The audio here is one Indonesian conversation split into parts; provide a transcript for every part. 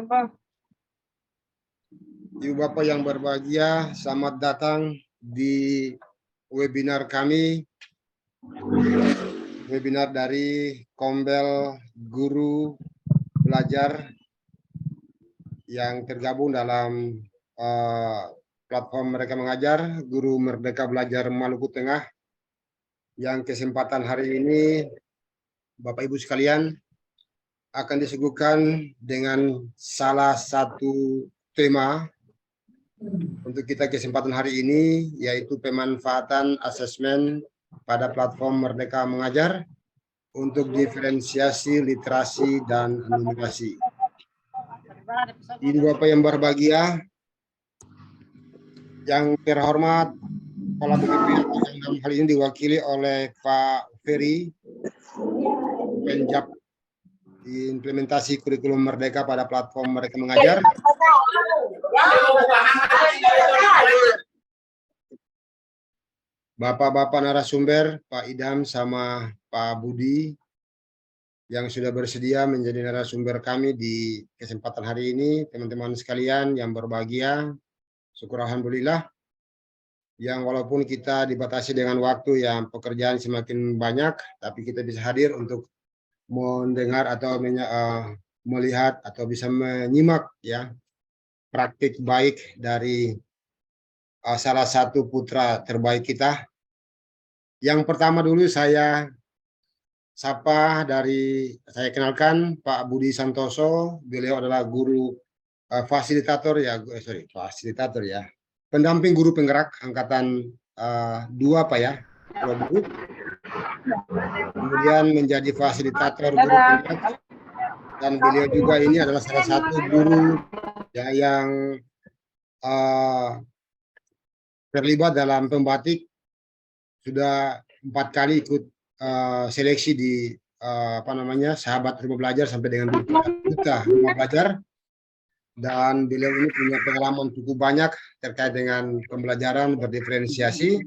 Ibu Bapak yang berbahagia, selamat datang di webinar kami, webinar dari Kombel Guru Belajar yang tergabung dalam platform Mereka Mengajar, Guru Merdeka Belajar Maluku Tengah, yang kesempatan hari ini Bapak Ibu sekalian akan disuguhkan dengan salah satu tema untuk kita kesempatan hari ini, yaitu pemanfaatan asesmen pada platform Merdeka Mengajar untuk diferensiasi literasi dan numerasi. Ibu Bapak yang berbahagia, yang terhormat Kepala BGP yang dalam hal ini diwakili oleh Pak Ferry, Penjab implementasi kurikulum Merdeka pada platform Mereka Mengajar. Bapak-bapak narasumber, Pak Idham sama Pak Budi, yang sudah bersedia menjadi narasumber kami di kesempatan hari ini. Teman-teman sekalian yang berbahagia, syukur alhamdulillah, yang walaupun kita dibatasi dengan waktu yang pekerjaan semakin banyak, tapi kita bisa hadir untuk mendengar atau melihat atau bisa menyimak ya praktik baik dari salah satu putra terbaik kita. Yang pertama dulu saya kenalkan Pak Budi Santoso. Beliau adalah guru fasilitator ya, pendamping guru penggerak angkatan 2 Pak ya, kemudian menjadi fasilitator guru penggerak, dan beliau juga ini adalah salah satu guru ya, yang terlibat dalam pembatik, sudah 4 kali ikut seleksi di sahabat rumah belajar sampai dengan duta rumah belajar, dan beliau ini punya pengalaman cukup banyak terkait dengan pembelajaran berdiferensiasi.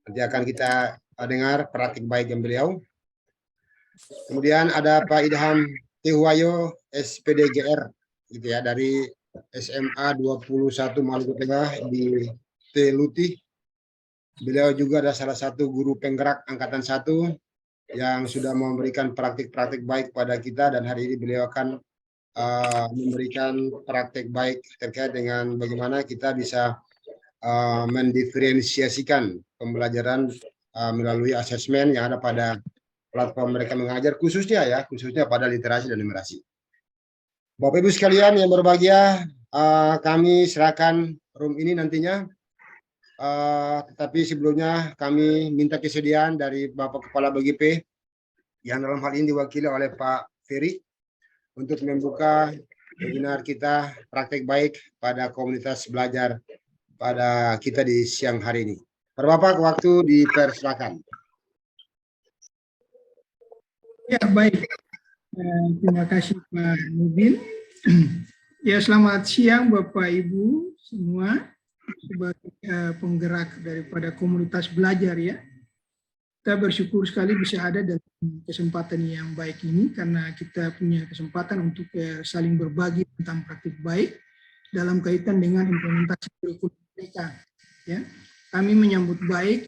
Nanti akan kita dengar praktik baik yang beliau. Kemudian ada Pak Idham Tihuayo, SPDGR gitu ya, dari SMA 21 Maluku Tengah di Teluti. Beliau juga adalah salah satu guru penggerak angkatan 1 yang sudah memberikan praktik-praktik baik pada kita, dan hari ini beliau akan memberikan praktik baik terkait dengan bagaimana kita bisa mendiferensiasikan pembelajaran melalui asesmen yang ada pada platform Mereka Mengajar, khususnya pada literasi dan numerasi. Bapak Ibu sekalian yang berbahagia, kami serahkan room ini nantinya. Tetapi sebelumnya kami minta kesediaan dari Bapak Kepala BGP yang dalam hal ini diwakili oleh Pak Ferry untuk membuka webinar kita praktek baik pada komunitas belajar pada kita di siang hari ini. Bapak, waktu dipersilakan. Ya, baik. Terima kasih Pak Nurdin. Ya, selamat siang Bapak Ibu semua, sebagai penggerak daripada komunitas belajar ya. Kita bersyukur sekali bisa ada dalam kesempatan yang baik ini, karena kita punya kesempatan untuk saling berbagi tentang praktik baik dalam kaitan dengan implementasi kurikulum mereka. Ya, kami menyambut baik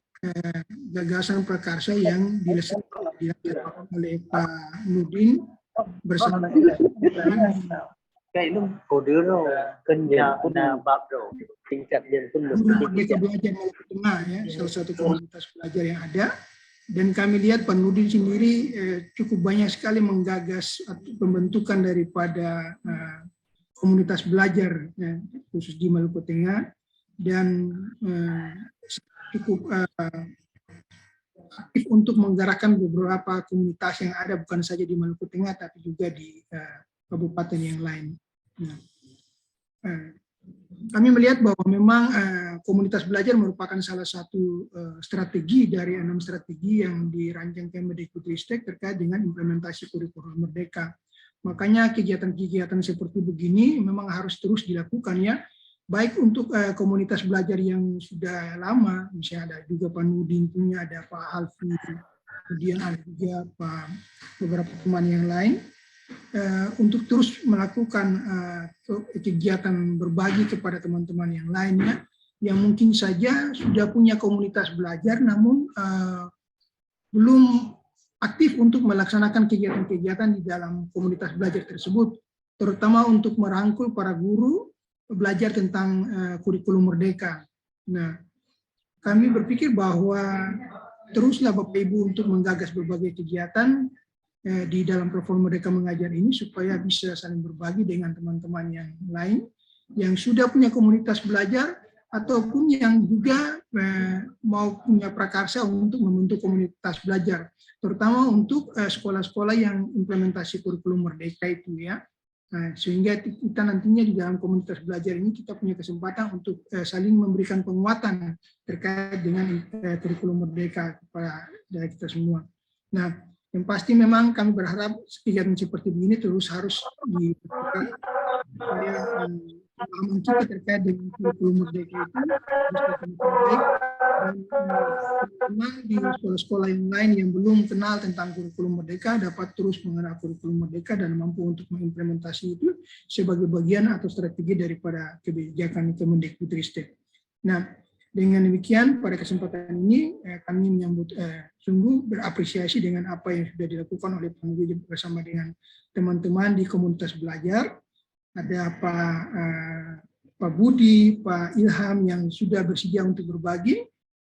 gagasan prakarsa yang dilaksanakan oleh Pak Nurdin bersama Merdeka Belajar Maluku Tengah ya, salah satu komunitas belajar yang ada. Dan kami lihat Pak Nurdin sendiri cukup banyak sekali menggagas pembentukan daripada komunitas belajar khusus di Maluku Tengah, dan cukup aktif untuk menggerakkan beberapa komunitas yang ada bukan saja di Maluku Tengah tapi juga di kabupaten yang lain. Kami melihat bahwa memang komunitas belajar merupakan salah satu strategi dari 6 strategi yang dirancang Kemendikbudristek terkait dengan implementasi kurikulum Merdeka. Makanya kegiatan-kegiatan seperti begini memang harus terus dilakukan ya, baik untuk komunitas belajar yang sudah lama, misalnya ada juga Pak Nurdin punya, ada Pak Alfi, kemudian ada juga beberapa teman yang lain, untuk terus melakukan kegiatan berbagi kepada teman-teman yang lainnya yang mungkin saja sudah punya komunitas belajar namun belum aktif untuk melaksanakan kegiatan-kegiatan di dalam komunitas belajar tersebut, terutama untuk merangkul para guru belajar tentang kurikulum merdeka. Nah, kami berpikir bahwa teruslah Bapak Ibu untuk menggagas berbagai kegiatan di dalam platform Merdeka Mengajar ini supaya bisa saling berbagi dengan teman-teman yang lain yang sudah punya komunitas belajar ataupun yang juga mau punya prakarsa untuk membentuk komunitas belajar, terutama untuk sekolah-sekolah yang implementasi kurikulum merdeka itu ya. Nah, sehingga kita nantinya di dalam komunitas belajar ini kita punya kesempatan untuk saling memberikan penguatan terkait dengan kurikulum merdeka kepada kita semua. Nah, yang pasti memang kami berharap kegiatan seperti ini terus harus dilakukan supaya pemahaman kita terkait dengan kurikulum merdeka itu bisa semakin baik dan teman di sekolah-sekolah yang lain yang belum kenal tentang kurikulum merdeka dapat terus mengenal kurikulum merdeka dan mampu untuk mengimplementasi itu sebagai bagian atau strategi daripada kebijakan Kemendikbudristek. Nah, dengan demikian pada kesempatan ini kami menyambut sungguh berapresiasi dengan apa yang sudah dilakukan oleh Pak Nugui bersama dengan teman-teman di komunitas belajar. Ada Pak Budi, Pak Ilham yang sudah bersedia untuk berbagi.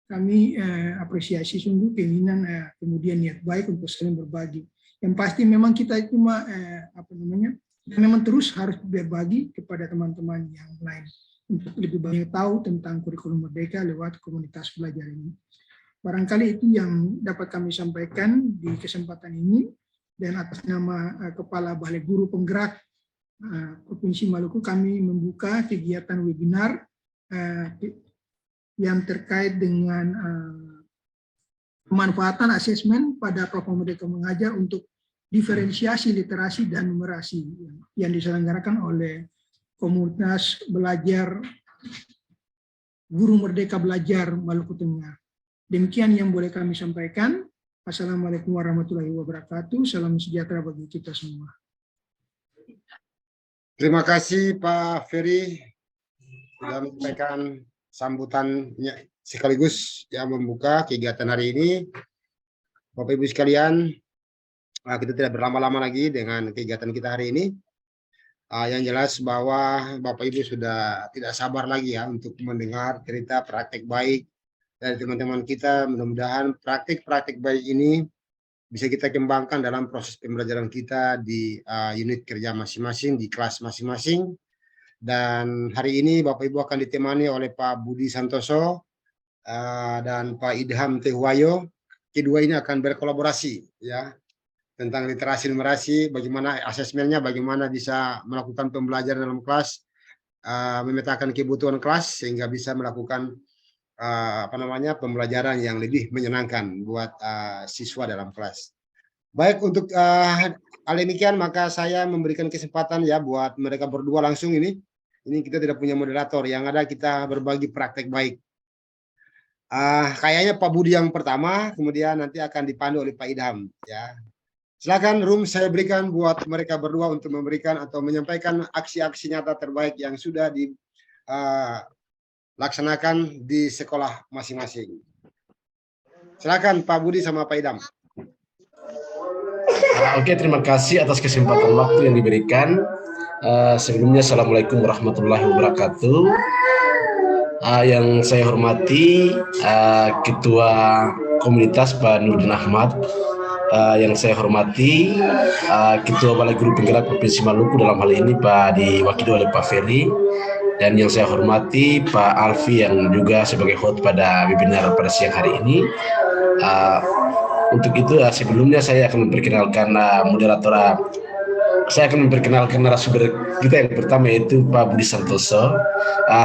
Kami apresiasi sungguh keinginan kemudian niat baik untuk saling berbagi. Yang pasti memang kita cuma memang terus harus berbagi kepada teman-teman yang lain untuk lebih banyak tahu tentang kurikulum merdeka lewat komunitas belajar ini. Barangkali itu yang dapat kami sampaikan di kesempatan ini dan atas nama Kepala Balai Guru Penggerak Provinsi Maluku kami membuka kegiatan webinar yang terkait dengan pemanfaatan asesmen pada platform Merdeka Mengajar untuk diferensiasi literasi dan numerasi yang diselenggarakan oleh komunitas belajar Guru Merdeka Belajar Maluku Tengah. Demikian yang boleh kami sampaikan. Assalamualaikum warahmatullahi wabarakatuh. Salam sejahtera bagi kita semua. Terima kasih Pak Ferry sudah menyampaikan sambutannya sekaligus yang membuka kegiatan hari ini. Bapak Ibu sekalian, kita tidak berlama-lama lagi dengan kegiatan kita hari ini. Yang jelas bahwa Bapak Ibu sudah tidak sabar lagi ya untuk mendengar cerita praktek baik dari teman-teman kita. Mudah-mudahan praktik-praktik baik ini bisa kita kembangkan dalam proses pembelajaran kita di unit kerja masing-masing, di kelas masing-masing. Dan hari ini Bapak Ibu akan ditemani oleh Pak Budi Santoso dan Pak Idham Tehuwayo. Kedua ini akan berkolaborasi ya tentang literasi numerasi, bagaimana asesmennya, bagaimana bisa melakukan pembelajaran dalam kelas, memetakan kebutuhan kelas sehingga bisa melakukan pembelajaran yang lebih menyenangkan buat siswa dalam kelas. Baik, untuk hal demikian maka saya memberikan kesempatan ya buat mereka berdua langsung ini. Ini kita tidak punya moderator, yang ada kita berbagi praktek baik. Kayaknya Pak Budi yang pertama, kemudian nanti akan dipandu oleh Pak Idham ya. Silakan room saya berikan buat mereka berdua untuk memberikan atau menyampaikan aksi-aksi nyata terbaik yang sudah di laksanakan di sekolah masing-masing. Silakan Pak Budi sama Pak Idham. Oke, terima kasih atas kesempatan waktu yang diberikan. Sebelumnya, Assalamualaikum warahmatullahi wabarakatuh. Yang saya hormati Ketua Komunitas Pak Nurdin Ahmad, yang saya hormati Ketua Balai Guru Penggerak Provinsi Maluku, dalam hal ini Pak diwakili oleh Pak Ferry. Dan yang saya hormati Pak Alfi yang juga sebagai host pada webinar pada siang hari ini. Untuk itu sebelumnya saya akan memperkenalkan moderator. Saya akan memperkenalkan narasumber kita yang pertama, yaitu Pak Budi Santoso.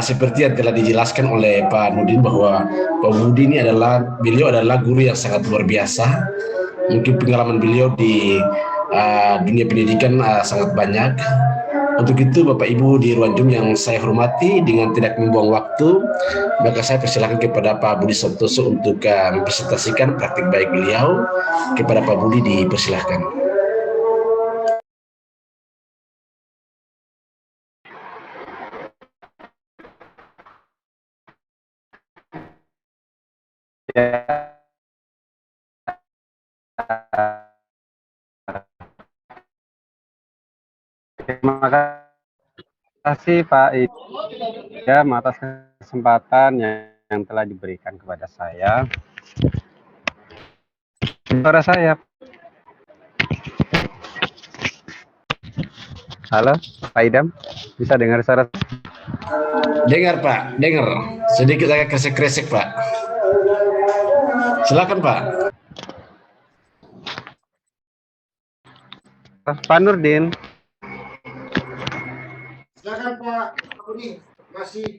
Seperti yang telah dijelaskan oleh Pak Nurdin bahwa Pak Budi ini beliau adalah guru yang sangat luar biasa. Mungkin pengalaman beliau di dunia pendidikan sangat banyak. Untuk itu Bapak Ibu di ruang Zoom yang saya hormati, dengan tidak membuang waktu, maka saya persilakan kepada Pak Budi Santoso untuk mempresentasikan praktik baik beliau. Kepada Pak Budi dipersilahkan. Ya, terima kasih Pak Idam atas kesempatan yang telah diberikan kepada saya. Suara saya. Halo, Pak Idam, bisa dengar suara? Dengar Pak, dengar. Sedikit agak kresek-kresek Pak. Silakan Pak. Pak Nurdin. Silakan Pak Budi, masih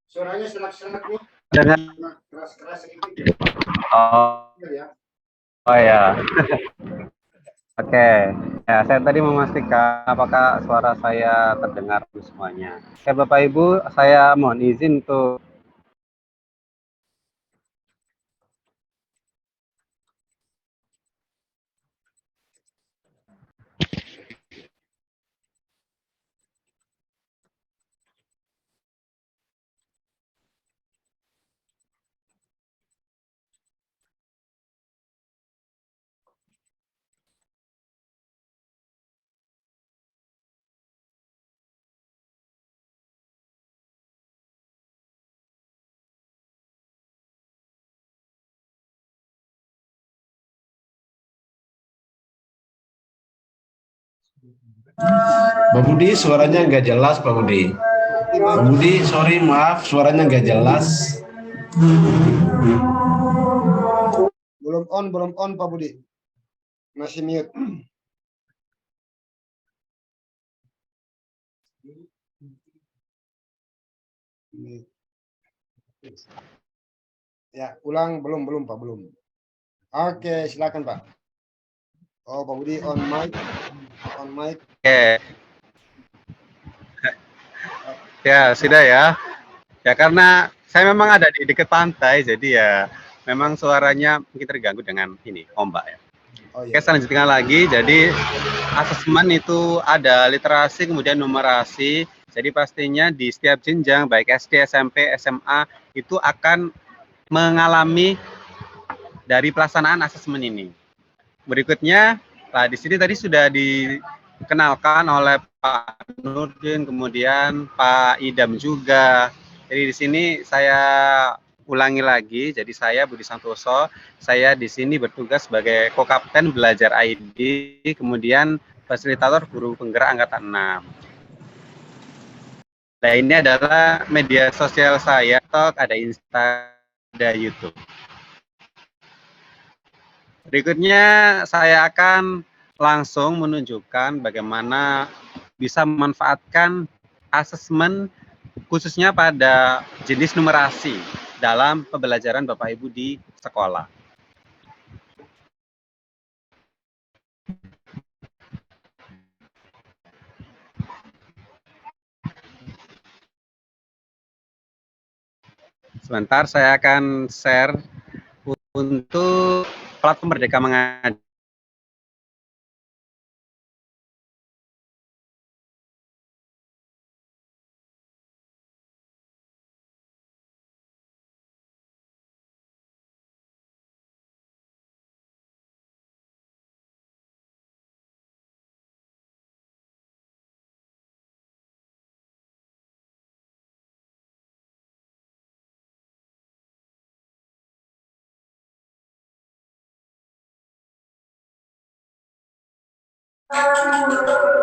suaranya serak-serak nih, Dengar? keras-keras sedikit Oh, ya. oh ya. Oke, ya saya tadi memastikan apakah suara saya terdengar semuanya. Oke, Bapak Ibu, saya mohon izin untuk Pak Budi, suaranya nggak jelas Pak Budi. Pak Budi, sorry maaf, suaranya nggak jelas. Belum on Pak Budi, masih mute. Ya, ulang belum Pak, belum. Oke, silakan Pak. Oh, Pak Budi on mic. Oke. Ya, sudah ya. Ya, karena saya memang ada di dekat pantai, jadi ya memang suaranya mungkin terganggu dengan ini, ombak ya. Oh, Oke, iya. selanjutnya lagi, jadi asesmen itu ada literasi, kemudian numerasi, jadi pastinya di setiap jenjang, baik SD, SMP, SMA, itu akan mengalami dari pelaksanaan asesmen ini. Berikutnya, nah di sini tadi sudah dikenalkan oleh Pak Nurdin, kemudian Pak Idam juga. Jadi di sini saya ulangi lagi, jadi saya Budi Santoso, saya di sini bertugas sebagai Kokapten Belajar ID, kemudian fasilitator guru penggerak angkatan 6. Nah, ini adalah media sosial saya, TikTok, ada Insta, ada YouTube. Berikutnya saya akan langsung menunjukkan bagaimana bisa memanfaatkan asesmen khususnya pada jenis numerasi dalam pembelajaran Bapak Ibu di sekolah. Sebentar, saya akan share untuk platform Merdeka Mengajar.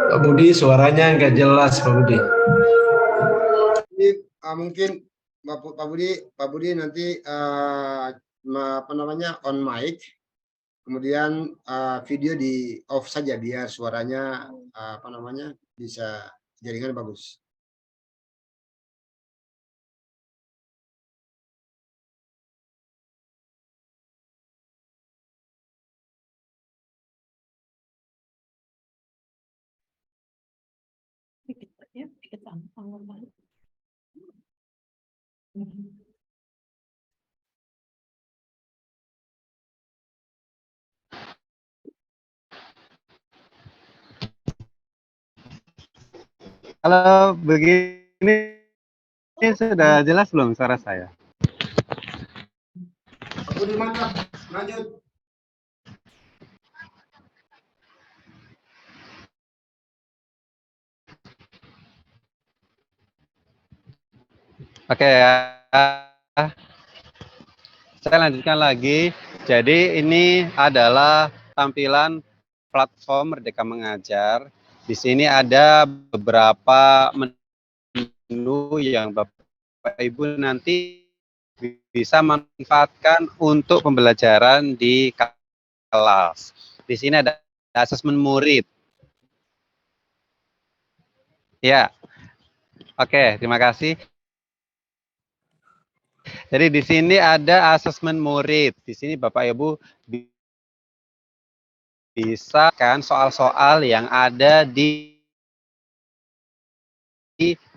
Pak Budi, suaranya nggak jelas Pak Budi. Ini mungkin Pak Budi nanti apa namanya on mic, kemudian video di off saja biar suaranya apa namanya bisa jaringan bagus. Kalau begini, ini sudah jelas belum suara saya? Udah mantap, lanjut. Oke ya, saya lanjutkan lagi. Jadi ini adalah tampilan platform Merdeka Mengajar. Di sini ada beberapa menu yang Bapak Ibu nanti bisa manfaatkan untuk pembelajaran di kelas. Di sini ada asesmen murid. Ya, oke, terima kasih. Jadi di sini ada asesmen murid. Di sini Bapak Ibu bisa kan soal-soal yang ada di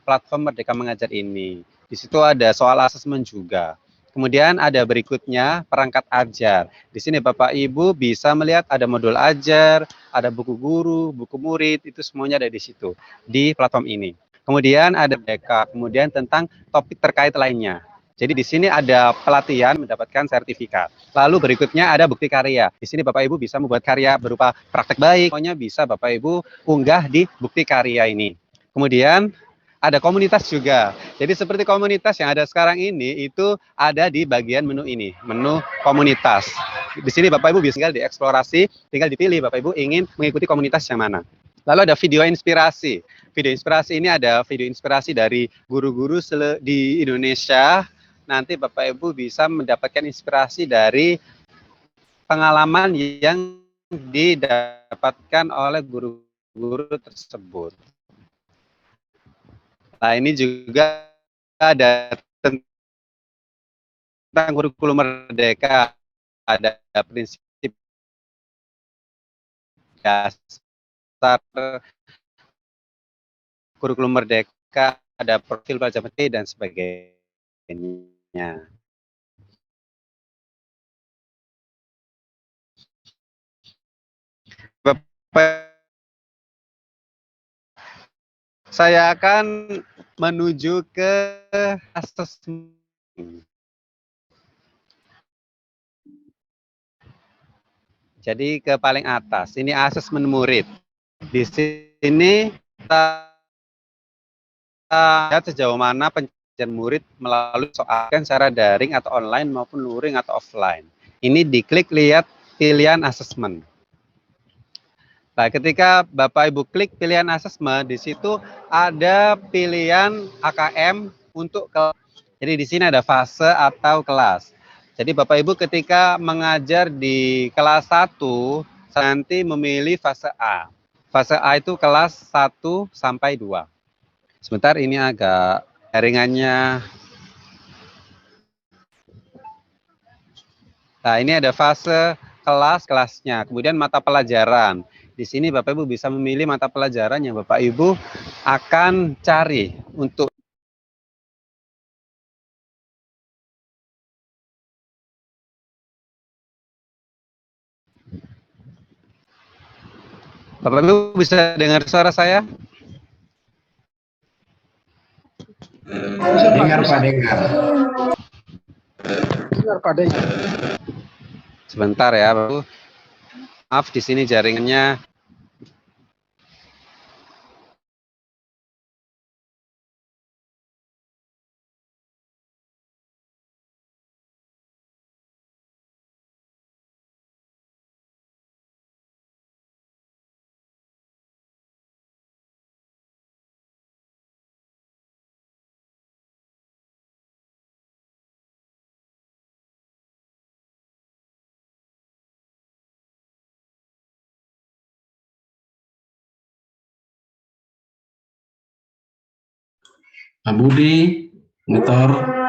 platform Merdeka Mengajar ini. Di situ ada soal asesmen juga. Kemudian ada berikutnya perangkat ajar. Di sini Bapak Ibu bisa melihat ada modul ajar, ada buku guru, buku murid, itu semuanya ada di situ, di platform ini. Kemudian ada backup, kemudian tentang topik terkait lainnya. Jadi di sini ada pelatihan mendapatkan sertifikat. Lalu berikutnya ada bukti karya. Di sini Bapak Ibu bisa membuat karya berupa praktek baik, semuanya bisa Bapak Ibu unggah di bukti karya ini. Kemudian ada komunitas juga. Jadi seperti komunitas yang ada sekarang ini itu ada di bagian menu ini, menu komunitas. Di sini Bapak Ibu bisa tinggal dieksplorasi, tinggal dipilih Bapak Ibu ingin mengikuti komunitas yang mana. Lalu ada video inspirasi. Video inspirasi ini ada video inspirasi dari guru-guru di Indonesia. Nanti Bapak Ibu bisa mendapatkan inspirasi dari pengalaman yang didapatkan oleh guru-guru tersebut. Nah, ini juga ada tentang kurikulum merdeka, ada prinsip dasar kurikulum merdeka, ada profil pelajar penting dan sebagainya. Saya akan menuju ke asesmen. Jadi ke paling atas, ini asesmen murid. Di sini kita lihat sejauh mana pencapaian murid melalui soal secara daring atau online maupun luring atau offline. Ini diklik lihat pilihan asesmen. Nah, ketika Bapak Ibu klik pilihan asesmen, di situ ada pilihan AKM untuk kelas. Jadi di sini ada fase atau kelas. Jadi Bapak Ibu ketika mengajar di kelas 1, nanti memilih fase A. Fase A itu kelas 1 sampai 2. Sebentar, ini agak jaringannya. Nah, ini ada fase kelas-kelasnya. Kemudian mata pelajaran. Di sini Bapak Ibu bisa memilih mata pelajaran yang Bapak Ibu akan cari untuk Bapak Ibu bisa dengar suara saya? Dengar Pak, dengar. Dengar Pak Dengar. Sebentar ya, Bapak Ibu. Maaf di sini jaringannya Pak Budi, monitor.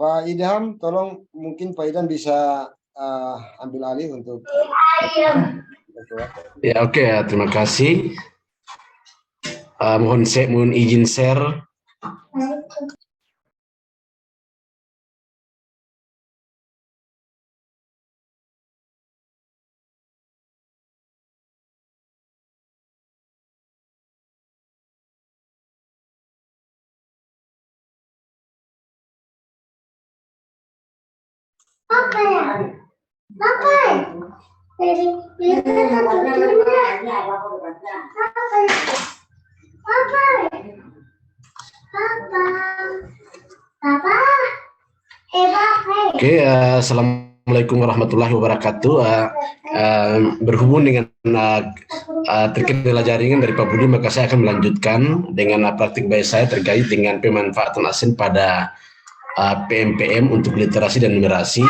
Pak Idham, tolong mungkin Pak Idham bisa ambil alih untuk ketua. Ya, oke, ya, terima kasih. Mohon izin share. Oke, assalamualaikum warahmatullahi wabarakatuh. Berhubung dengan terkendala jaringan dari Pak Budi, maka saya akan melanjutkan dengan praktik baik saya terkait dengan pemanfaatan ASN pada PMPM untuk literasi dan numerasi.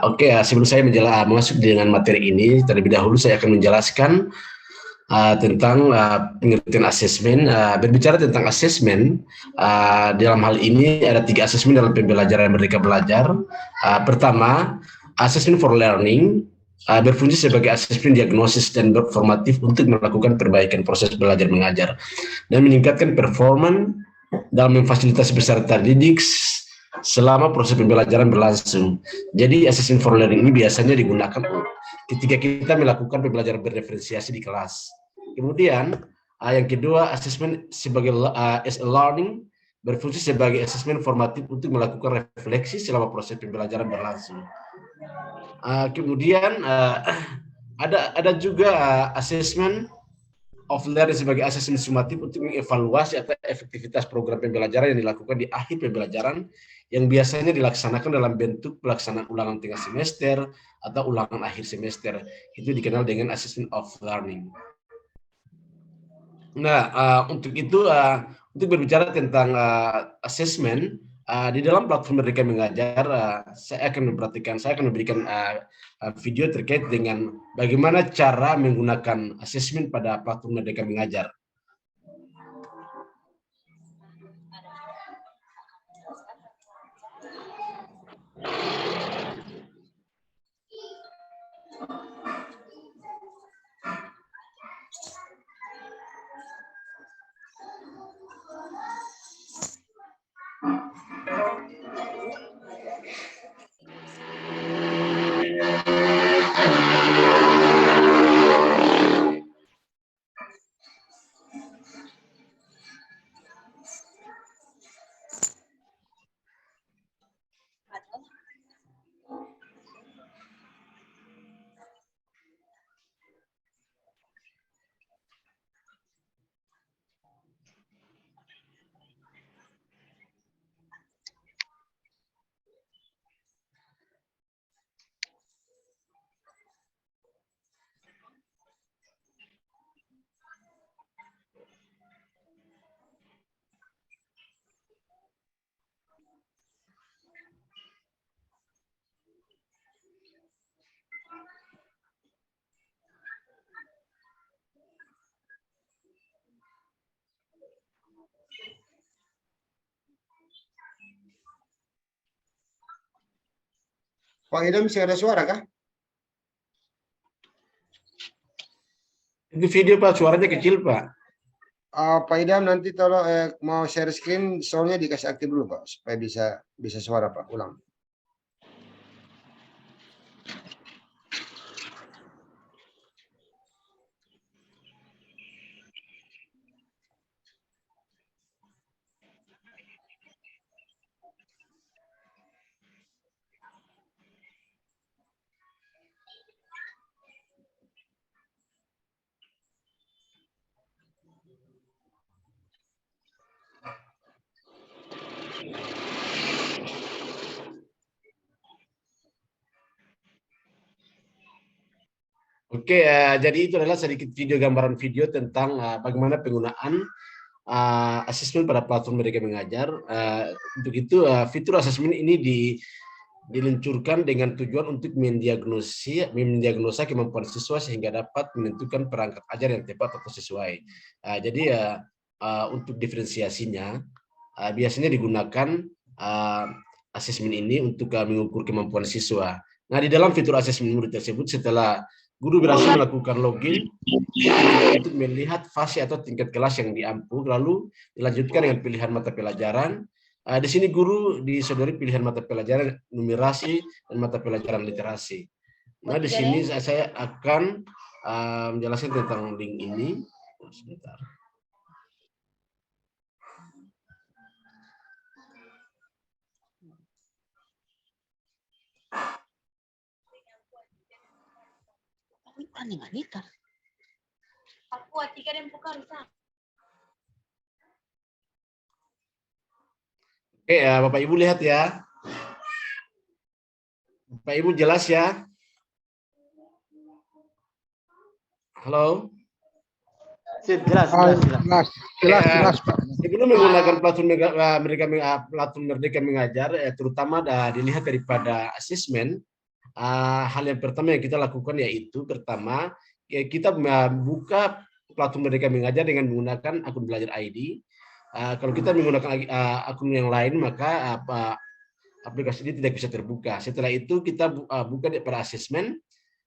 Oke, sebelum saya masuk dengan materi ini, terlebih dahulu saya akan menjelaskan tentang pengertian asesmen. Berbicara tentang asesmen, dalam hal ini ada 3 asesmen dalam pembelajaran Merdeka Belajar. Pertama, asesmen for learning berfungsi sebagai asesmen diagnosis dan formatif untuk melakukan perbaikan proses belajar mengajar dan meningkatkan performa dalam memfasilitasi peserta didik selama proses pembelajaran berlangsung. Jadi asesmen for learning ini biasanya digunakan ketika kita melakukan pembelajaran berdiferensiasi di kelas. Kemudian yang kedua, asesmen sebagai as a learning berfungsi sebagai asesmen formatif untuk melakukan refleksi selama proses pembelajaran berlangsung. Kemudian ada juga asesmen of learning sebagai asesmen sumatif untuk mengevaluasi atau efektivitas program pembelajaran yang dilakukan di akhir pembelajaran yang biasanya dilaksanakan dalam bentuk pelaksanaan ulangan tengah semester atau ulangan akhir semester. Itu dikenal dengan assessment of learning. Nah, untuk itu, untuk berbicara tentang assessment, di dalam platform Merdeka Mengajar, saya akan memberikan video terkait dengan bagaimana cara menggunakan assessment pada platform Merdeka Mengajar. Pak Idham masih ada suara kah? Itu video Pak, suaranya kecil Pak. Pak Idham nanti tolong mau share screen, soalnya dikasih aktif dulu Pak, supaya bisa suara Pak, ulang. Oke, jadi itu adalah sedikit gambaran video tentang bagaimana penggunaan asesmen pada platform Merdeka Mengajar. Untuk itu, fitur asesmen ini diluncurkan dengan tujuan untuk mendiagnosa kemampuan siswa sehingga dapat menentukan perangkat ajar yang tepat atau sesuai. Jadi untuk diferensiasinya, biasanya digunakan asesmen ini untuk mengukur kemampuan siswa. Nah, di dalam fitur asesmen murid tersebut, setelah guru berhasil melakukan login untuk melihat fase atau tingkat kelas yang diampu, lalu dilanjutkan dengan pilihan mata pelajaran. Di sini guru disodori pilihan mata pelajaran numerasi dan mata pelajaran literasi. Nah, di sini saya akan menjelaskan tentang link ini. Sebentar. Oke, Bapak Ibu lihat ya. Bapak Ibu jelas ya? Halo? Jelas, Pak. Sebelum menggunakan platform Merdeka Mengajar, terutama dilihat daripada asesmen, hal yang pertama yang kita lakukan yaitu pertama kita buka platform Merdeka Mengajar dengan menggunakan akun Belajar ID. Kalau kita menggunakan akun yang lain maka aplikasi ini tidak bisa terbuka. Setelah itu kita buka pada asesmen,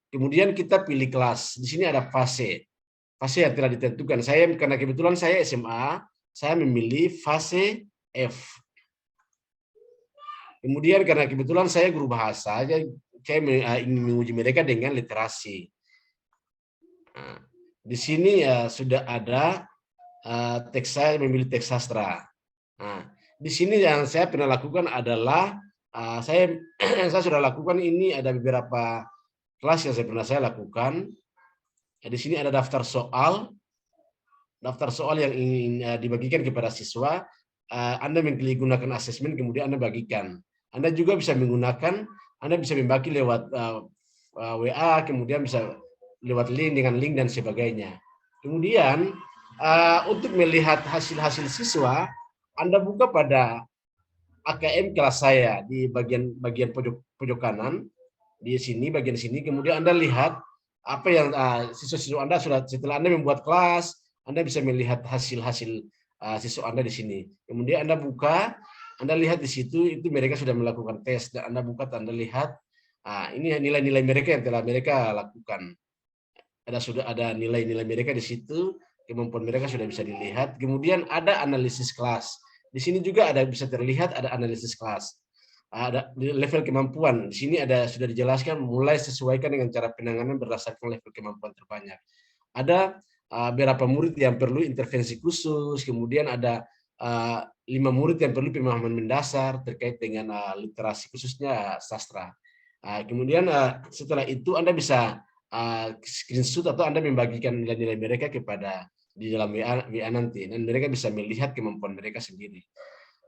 kemudian kita pilih kelas. Di sini ada fase yang telah ditentukan. Karena kebetulan saya SMA, saya memilih fase F. Kemudian karena kebetulan saya guru bahasa, saya ingin menguji mereka dengan literasi. Nah, di sini sudah ada teks, saya memilih teks sastra. Nah, di sini yang saya pernah lakukan adalah saya sudah lakukan ini, ada beberapa kelas yang saya lakukan. Di sini ada daftar soal yang ingin dibagikan kepada siswa. Anda menggunakan asesmen, kemudian Anda bagikan. Anda juga bisa menggunakan, Anda bisa membagi lewat WA, kemudian bisa lewat link dengan link dan sebagainya. Kemudian untuk melihat hasil-hasil siswa, Anda buka pada AKM kelas saya di bagian pojok kanan, di sini bagian sini. Kemudian Anda lihat apa yang siswa-siswa Anda setelah Anda membuat kelas, Anda bisa melihat hasil-hasil siswa Anda di sini. Kemudian Anda buka, Anda lihat di situ itu mereka sudah melakukan tes, dan Anda buka, Anda lihat ini nilai-nilai mereka yang telah mereka lakukan. Sudah ada nilai-nilai mereka di situ, kemampuan mereka sudah bisa dilihat. Kemudian ada analisis kelas. Di sini juga bisa terlihat ada analisis kelas. Ada level kemampuan. Di sini sudah dijelaskan mulai sesuaikan dengan cara penanganan berdasarkan level kemampuan terbanyak. Ada beberapa murid yang perlu intervensi khusus, kemudian ada 5 murid yang perlu pemahaman mendasar terkait dengan literasi khususnya sastra. Kemudian setelah itu Anda bisa screenshot atau Anda membagikan nilai-nilai mereka di dalam WA nanti, dan mereka bisa melihat kemampuan mereka sendiri.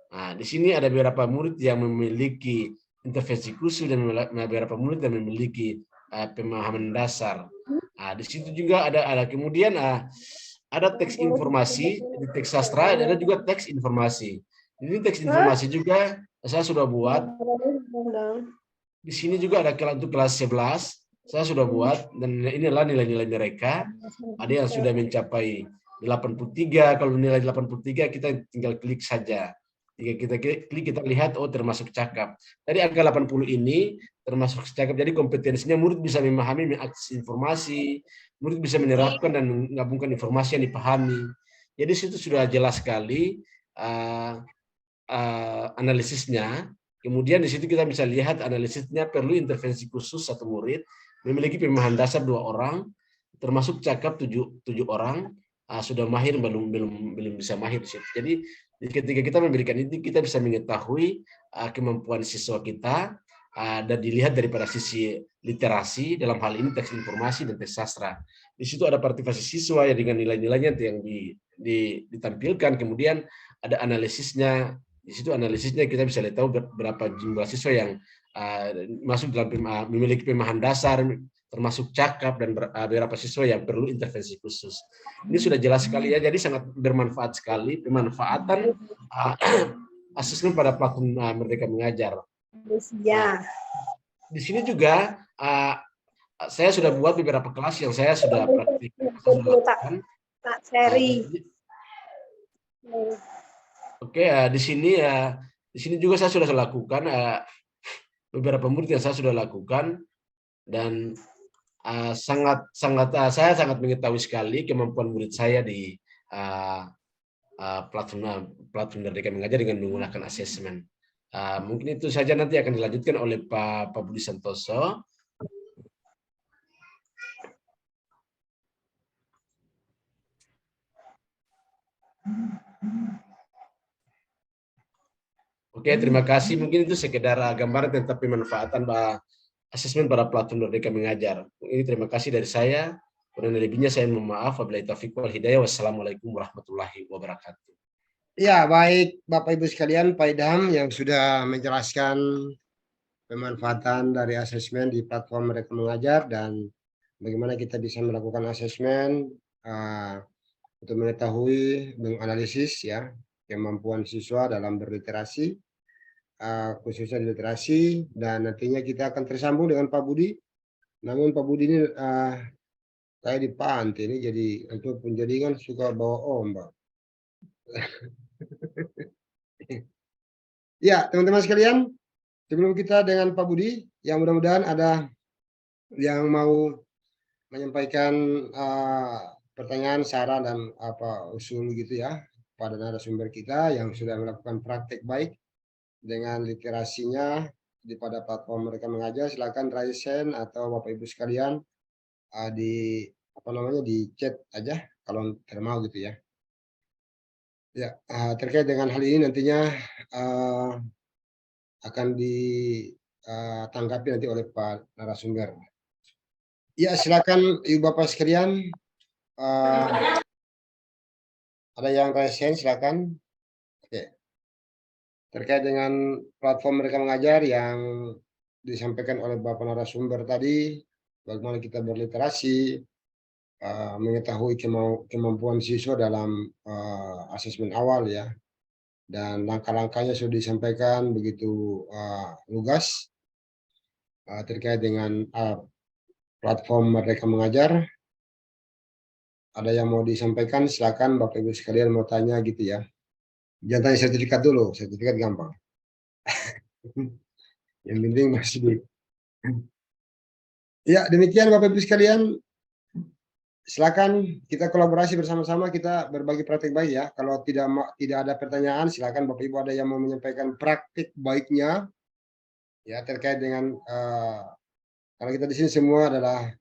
Nah, di sini ada beberapa murid yang memiliki intervensi khusus dan beberapa murid yang memiliki pemahaman dasar. Di situ juga ada kemudian ada teks informasi di teks sastra, ada juga teks informasi. Ini teks informasi juga saya sudah buat. Di sini juga ada untuk kelas 11 saya sudah buat, dan inilah nilai-nilai mereka. Ada yang sudah mencapai 83. Kalau nilai 83 kita tinggal klik saja. Jika kita klik, kita lihat, oh termasuk cakap. Dari angka 80 ini termasuk cakap. Jadi kompetensinya murid bisa memahami, mengakses informasi, murid bisa menerapkan dan menggabungkan informasi yang dipahami. Jadi situ sudah jelas sekali analisisnya. Kemudian di situ kita bisa lihat analisisnya perlu intervensi khusus 1 murid, memiliki pemahaman dasar 2 orang, termasuk cakap 7 orang, sudah mahir belum bisa mahir di situ. Jadi ketika kita memberikan itu, kita bisa mengetahui kemampuan siswa kita dan dilihat daripada sisi literasi, dalam hal ini teks informasi dan teks sastra. Di situ ada partisipasi siswa ya dengan nilai-nilainya yang ditampilkan, kemudian ada analisisnya. Di situ analisisnya kita bisa lihat tahu berapa jumlah siswa yang masuk dalam memiliki pemahaman dasar, termasuk cakap dan beberapa siswa yang perlu intervensi khusus. Ini sudah jelas sekali ya, jadi sangat bermanfaat sekali pemanfaatan asesmen pada platform Merdeka Mengajar. Ya. Di sini juga saya sudah buat beberapa kelas yang saya sudah praktik. Pak Ferry. Oke, di sini juga saya sudah lakukan beberapa murid yang saya sudah lakukan, dan saya sangat mengetahui sekali kemampuan murid saya di platform Merdeka Mengajar dengan menggunakan asesmen. Mungkin itu saja, nanti akan dilanjutkan oleh Pak Budi Santoso. Oke, terima kasih. Mungkin itu sekedar gambaran tentang pemanfaatan asesmen pada platform Merdeka Mengajar. Ini terima kasih dari saya. Kurang lebihnya saya mohon maaf. Wabillahi taufiq wal hidayah. Wassalamualaikum warahmatullahi wabarakatuh. Ya, baik Bapak Ibu sekalian, Pak Idham yang sudah menjelaskan pemanfaatan dari asesmen di platform Merdeka Mengajar dan bagaimana kita bisa melakukan asesmen untuk mengetahui, menganalisis ya kemampuan siswa dalam berliterasi, khususnya di literasi, dan nantinya kita akan tersambung dengan Pak Budi. Namun Pak Budi ini kayak di pantai ini, jadi untuk penjaringan suka bawa ombak. Ya, teman-teman sekalian, sebelum kita dengan Pak Budi, yang mudah-mudahan ada yang mau menyampaikan pertanyaan, saran, dan usul gitu ya pada narasumber kita yang sudah melakukan praktek baik dengan literasinya pada platform Merdeka Mengajar. Silakan raise hand atau Bapak Ibu sekalian di di chat aja kalau mau gitu ya. Ya, terkait dengan hal ini nantinya akan ditanggapi nanti oleh Pak narasumber. Ya, silakan Ibu Bapak sekalian. Ada yang raise hand, silakan. Oke. Terkait dengan platform Merdeka Mengajar yang disampaikan oleh Bapak narasumber tadi, bagaimana kita berliterasi, mengetahui kemampuan siswa dalam asesmen awal ya, dan langkah-langkahnya sudah disampaikan begitu lugas terkait dengan platform Merdeka Mengajar. Ada yang mau disampaikan, silakan Bapak Ibu sekalian mau tanya gitu ya. Jangan tanya sertifikat dulu, sertifikat gampang. Yang penting masih di. Ya, demikian Bapak Ibu sekalian. Silakan kita kolaborasi bersama-sama, kita berbagi praktik baik ya. Kalau tidak ada pertanyaan, silakan Bapak Ibu ada yang mau menyampaikan praktik baiknya ya terkait dengan karena kita di sini semua adalah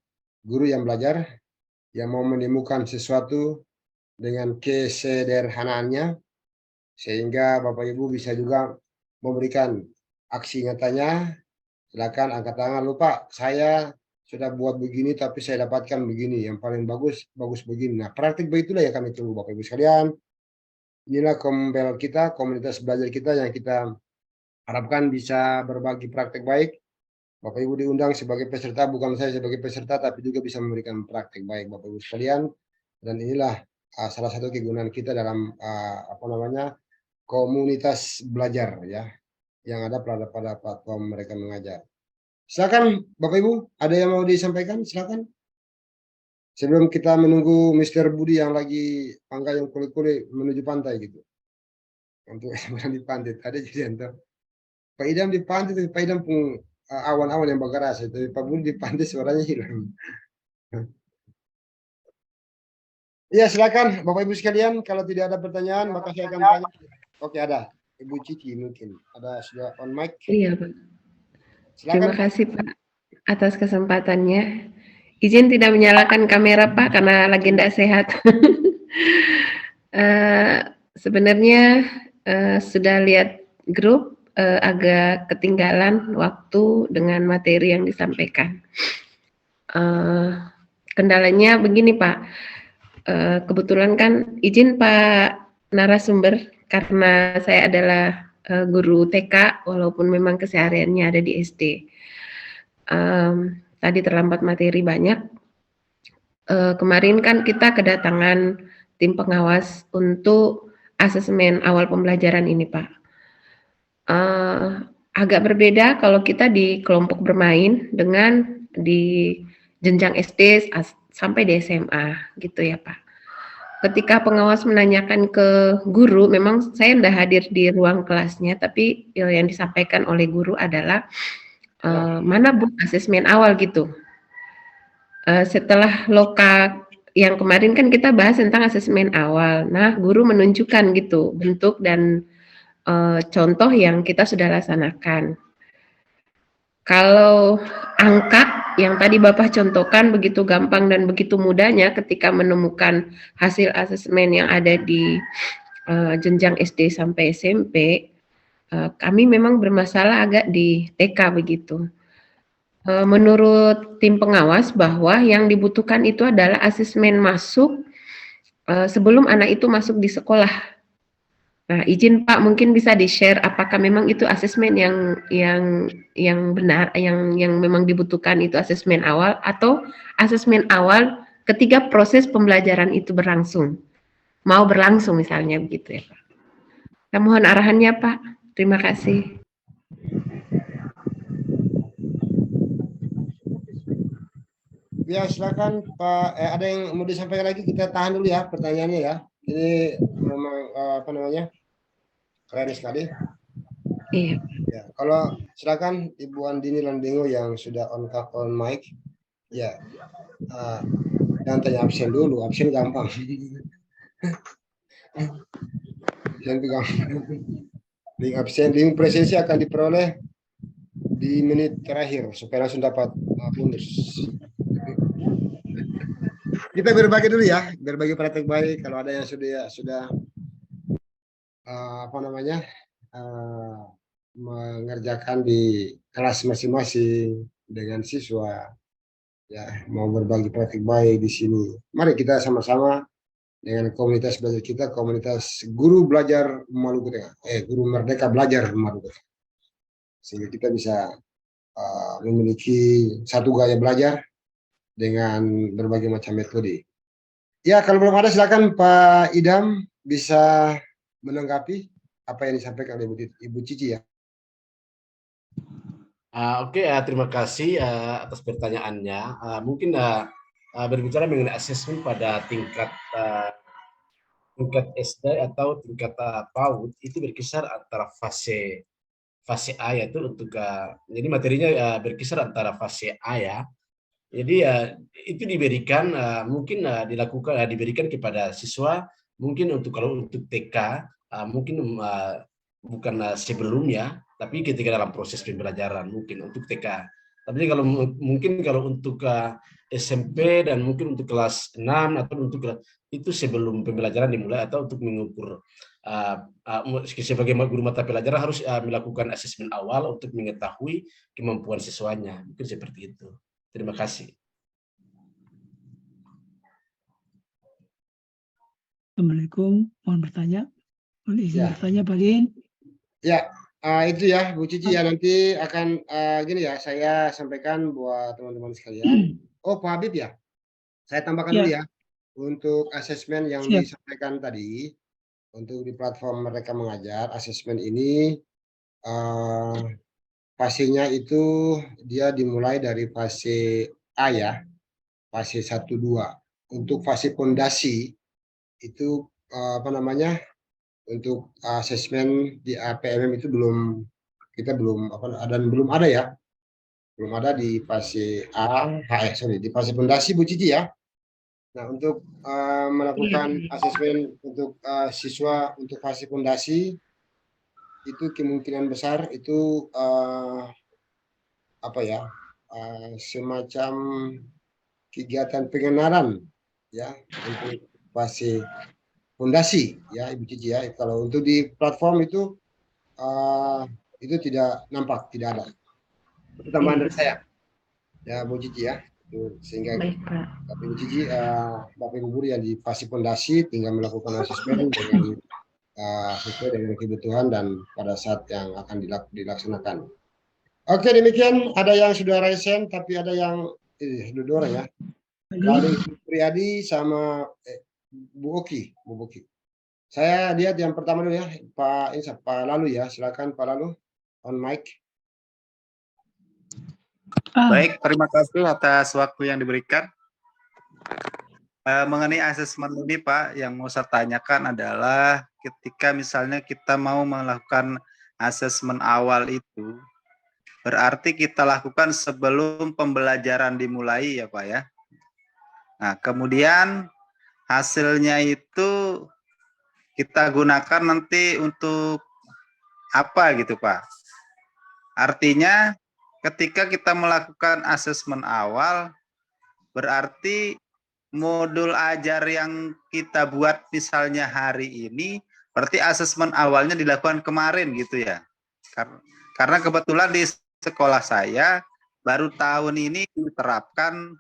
guru yang belajar yang mau menemukan sesuatu dengan kesederhanaannya sehingga Bapak Ibu bisa juga memberikan aksi nyatanya. Silakan angkat tangan, lupa saya sudah buat begini tapi saya dapatkan begini, yang paling bagus begini. Nah, praktik begitulah yang kami tunggu Bapak Ibu sekalian. Inilah kombel kita, komunitas belajar kita yang kita harapkan bisa berbagi praktik baik. Bapak Ibu diundang sebagai peserta, bukan saya sebagai peserta, tapi juga bisa memberikan praktik baik Bapak Ibu sekalian. Dan inilah salah satu kegunaan kita dalam komunitas belajar ya, yang ada pada platform Merdeka Mengajar. Silakan Bapak Ibu, ada yang mau disampaikan? Silakan. Sebelum kita menunggu Mr. Budi yang lagi panggang kulit-kulit menuju pantai gitu. Untuk di pantai tadi jadi Pak Idam di pantai, tapi Pak Idam pun awan-awan yang bergerak itu. Pak Budi di pantai suaranya hilang. Ya, silakan Bapak Ibu sekalian, kalau tidak ada pertanyaan maka saya akan tanya. Oke, ada. Ibu Cici mungkin. Ada sudah on mic. Iya, Pak. Silakan. Terima kasih, Pak, atas kesempatannya. Izin tidak menyalakan kamera, Pak, karena lagi tidak sehat. Sebenarnya sudah lihat grup, agak ketinggalan waktu dengan materi yang disampaikan. Kendalanya begini, Pak. Kebetulan kan izin Pak narasumber, karena saya adalah guru TK walaupun memang kesehariannya ada di SD. tadi terlambat materi banyak. Kemarin kan kita kedatangan tim pengawas untuk asesmen awal pembelajaran ini, Pak. Agak berbeda kalau kita di kelompok bermain dengan di jenjang SD sampai di SMA, gitu ya, Pak. Ketika pengawas menanyakan ke guru, memang saya tidak hadir di ruang kelasnya, tapi yang disampaikan oleh guru adalah mana Bu asesmen awal gitu. Setelah loka yang kemarin kan kita bahas tentang asesmen awal. Nah, guru menunjukkan gitu bentuk dan contoh yang kita sudah laksanakan. Kalau angka yang tadi Bapak contohkan begitu gampang dan begitu mudahnya ketika menemukan hasil asesmen yang ada di jenjang SD sampai SMP, kami memang bermasalah agak di TK begitu. Menurut tim pengawas bahwa yang dibutuhkan itu adalah asesmen masuk sebelum anak itu masuk di sekolah. Nah, izin Pak, mungkin bisa di-share apakah memang itu asesmen yang benar, yang memang dibutuhkan itu asesmen awal atau asesmen awal ketika proses pembelajaran itu mau berlangsung misalnya begitu ya Pak. Saya mohon arahannya Pak. Terima kasih. Ya, silakan Pak. Ada yang mau disampaikan lagi? Kita tahan dulu ya pertanyaannya ya. Ini memang apa namanya, keren sekali. Iya. Ya, kalau silakan Ibu Andini Landingo yang sudah on mic. Ya, jangan tanya absen dulu. Absen gampang. Absen gampang. Link absen, link presensi akan diperoleh di menit terakhir supaya langsung dapat bonus. Kita berbagi dulu ya, berbagi praktek baik. Kalau ada yang sudah apa namanya mengerjakan di kelas masing-masing dengan siswa, ya mau berbagi praktek baik di sini. Mari kita sama-sama dengan komunitas belajar kita, komunitas guru belajar Maluku Tengah, guru merdeka belajar Maluku Tengah, sehingga kita bisa memiliki satu gaya belajar dengan berbagai macam metode. Ya, kalau belum ada silakan Pak Idam bisa menanggapi apa yang disampaikan oleh Ibu Cici ya. Oke, terima kasih atas pertanyaannya. Mungkin berbicara mengenai asesmen pada tingkat SD atau tingkat PAUD itu berkisar antara fase A yaitu untuk jadi materinya berkisar antara fase A ya. Jadi itu diberikan mungkin diberikan kepada siswa mungkin kalau untuk TK mungkin bukan sebelumnya, tapi ketika dalam proses pembelajaran mungkin untuk TK. Tapi kalau mungkin kalau untuk SMP dan mungkin untuk kelas 6 atau untuk itu sebelum pembelajaran dimulai atau untuk mengukur sebagai guru mata pelajaran harus melakukan asesmen awal untuk mengetahui kemampuan siswanya. Mungkin seperti itu. Terima kasih. Assalamualaikum, mohon bertanya. Mohon izin bertanya, Pak Din. Ya, itu ya Bu Cici ya, nanti akan gini ya, saya sampaikan buat teman-teman sekalian. Oh, Pak Habib ya, saya tambahkan dulu ya, untuk asesmen yang disampaikan tadi, untuk di platform Merdeka Mengajar, asesmen ini fasenya itu dia dimulai dari fase A ya, fase 1-2. Untuk fase fondasi itu apa namanya, untuk asesmen di APMM itu belum ada ya, belum ada di fase di fase fondasi Bu Cici ya. Nah, untuk melakukan asesmen untuk siswa untuk fase fondasi itu kemungkinan besar itu semacam kegiatan pengenalan ya untuk fase fondasi ya Ibu Cici ya. Kalau untuk di platform itu tidak nampak, tidak ada. Itu tambahan dari saya ya Bu Cici ya. Sehingga Ibu Cici, Bapak Ibu guru yang di fase fondasi tinggal melakukan asesmen dengan sesuai dengan kebutuhan dan pada saat yang akan dilaksanakan. Oke, demikian ada yang sudah raise hand, tapi ada yang dua orang ya. Lalu Priyadi sama Bu Oki, Bu Oki. Saya lihat yang pertama dulu ya, Pak Lalu ya, silakan Pak Lalu on mic. Baik, terima kasih atas waktu yang diberikan. Mengenai asesmen ini Pak, yang mau saya tanyakan adalah ketika misalnya kita mau melakukan asesmen awal itu, berarti kita lakukan sebelum pembelajaran dimulai ya Pak ya. Nah, kemudian hasilnya itu kita gunakan nanti untuk apa gitu Pak? Artinya ketika kita melakukan asesmen awal, berarti modul ajar yang kita buat misalnya hari ini, berarti asesmen awalnya dilakukan kemarin gitu ya. Karena kebetulan di sekolah saya baru tahun ini diterapkan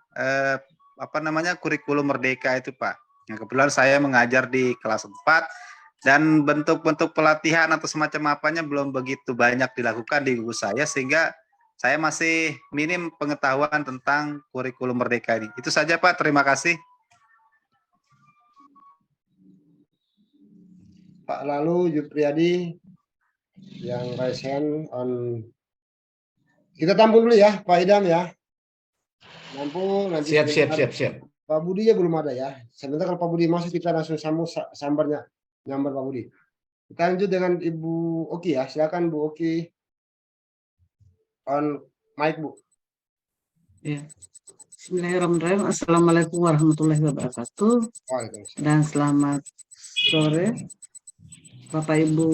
kurikulum Merdeka itu Pak. Yang kebetulan saya mengajar di kelas 4 dan bentuk-bentuk pelatihan atau semacam apanya belum begitu banyak dilakukan di guru saya, sehingga saya masih minim pengetahuan tentang kurikulum Merdeka ini. Itu saja Pak, terima kasih. Pak Lalu, Jupriyadi, yang raise hand on. Kita tampung dulu ya, Pak Idam ya. Tampung nanti. Siap. Pak Budi ya belum ada ya. Sebentar kalau Pak Budi masuk kita langsung sambung sambarnya, nyambar Pak Budi. Kita lanjut dengan Ibu Oki ya, silakan Bu Oki. On mic Bu. Ya. Bismillahirrahmanirrahim. Assalamualaikum warahmatullahi wabarakatuh. Dan selamat sore Bapak Ibu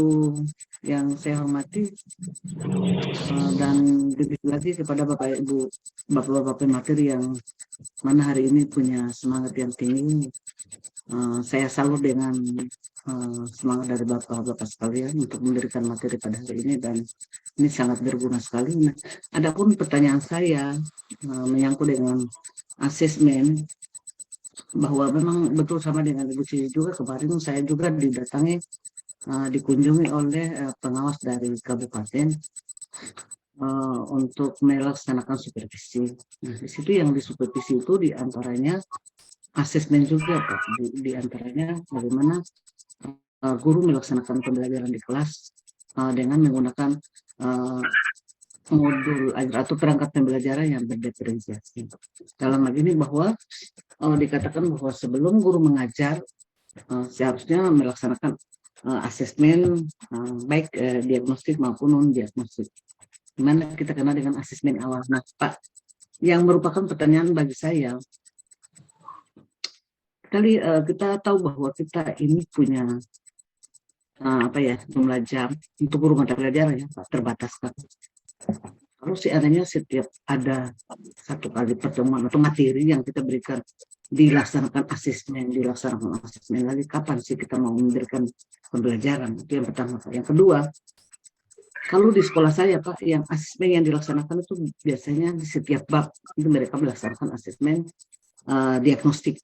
yang saya hormati, dan lebih lagi kepada Bapak Ibu Bapak-bapak materi yang mana hari ini punya semangat yang tinggi. Saya salut dengan semangat dari Bapak-bapak sekalian untuk memberikan materi pada hari ini, dan ini sangat berguna sekali. Nah, adapun pertanyaan saya menyangkut dengan asesmen, bahwa memang betul sama dengan Ibu Cici juga, kemarin saya juga dikunjungi oleh pengawas dari kabupaten untuk melaksanakan supervisi. Nah, di situ yang disupervisi itu diantaranya asesmen juga Pak, diantaranya bagaimana guru melaksanakan pembelajaran di kelas dengan menggunakan modul atau perangkat pembelajaran yang berdiferensiasi. Dalam hal ini bahwa dikatakan bahwa sebelum guru mengajar seharusnya melaksanakan asesmen baik diagnostik maupun non diagnostik. Dimana kita kenal dengan asesmen awal. Nah Pak, yang merupakan pertanyaan bagi saya, kita tahu bahwa kita ini punya jumlah jam untuk guru mata pelajaran ya Pak, terbatas Pak. Kalau seandainya setiap ada satu kali pertemuan atau materi yang kita berikan dilaksanakan asesmen lagi, kapan sih kita mau memberikan pembelajaran? Itu yang pertama Pak. Yang kedua, kalau di sekolah saya Pak, yang asesmen yang dilaksanakan itu biasanya di setiap bab itu mereka melaksanakan asesmen diagnostik.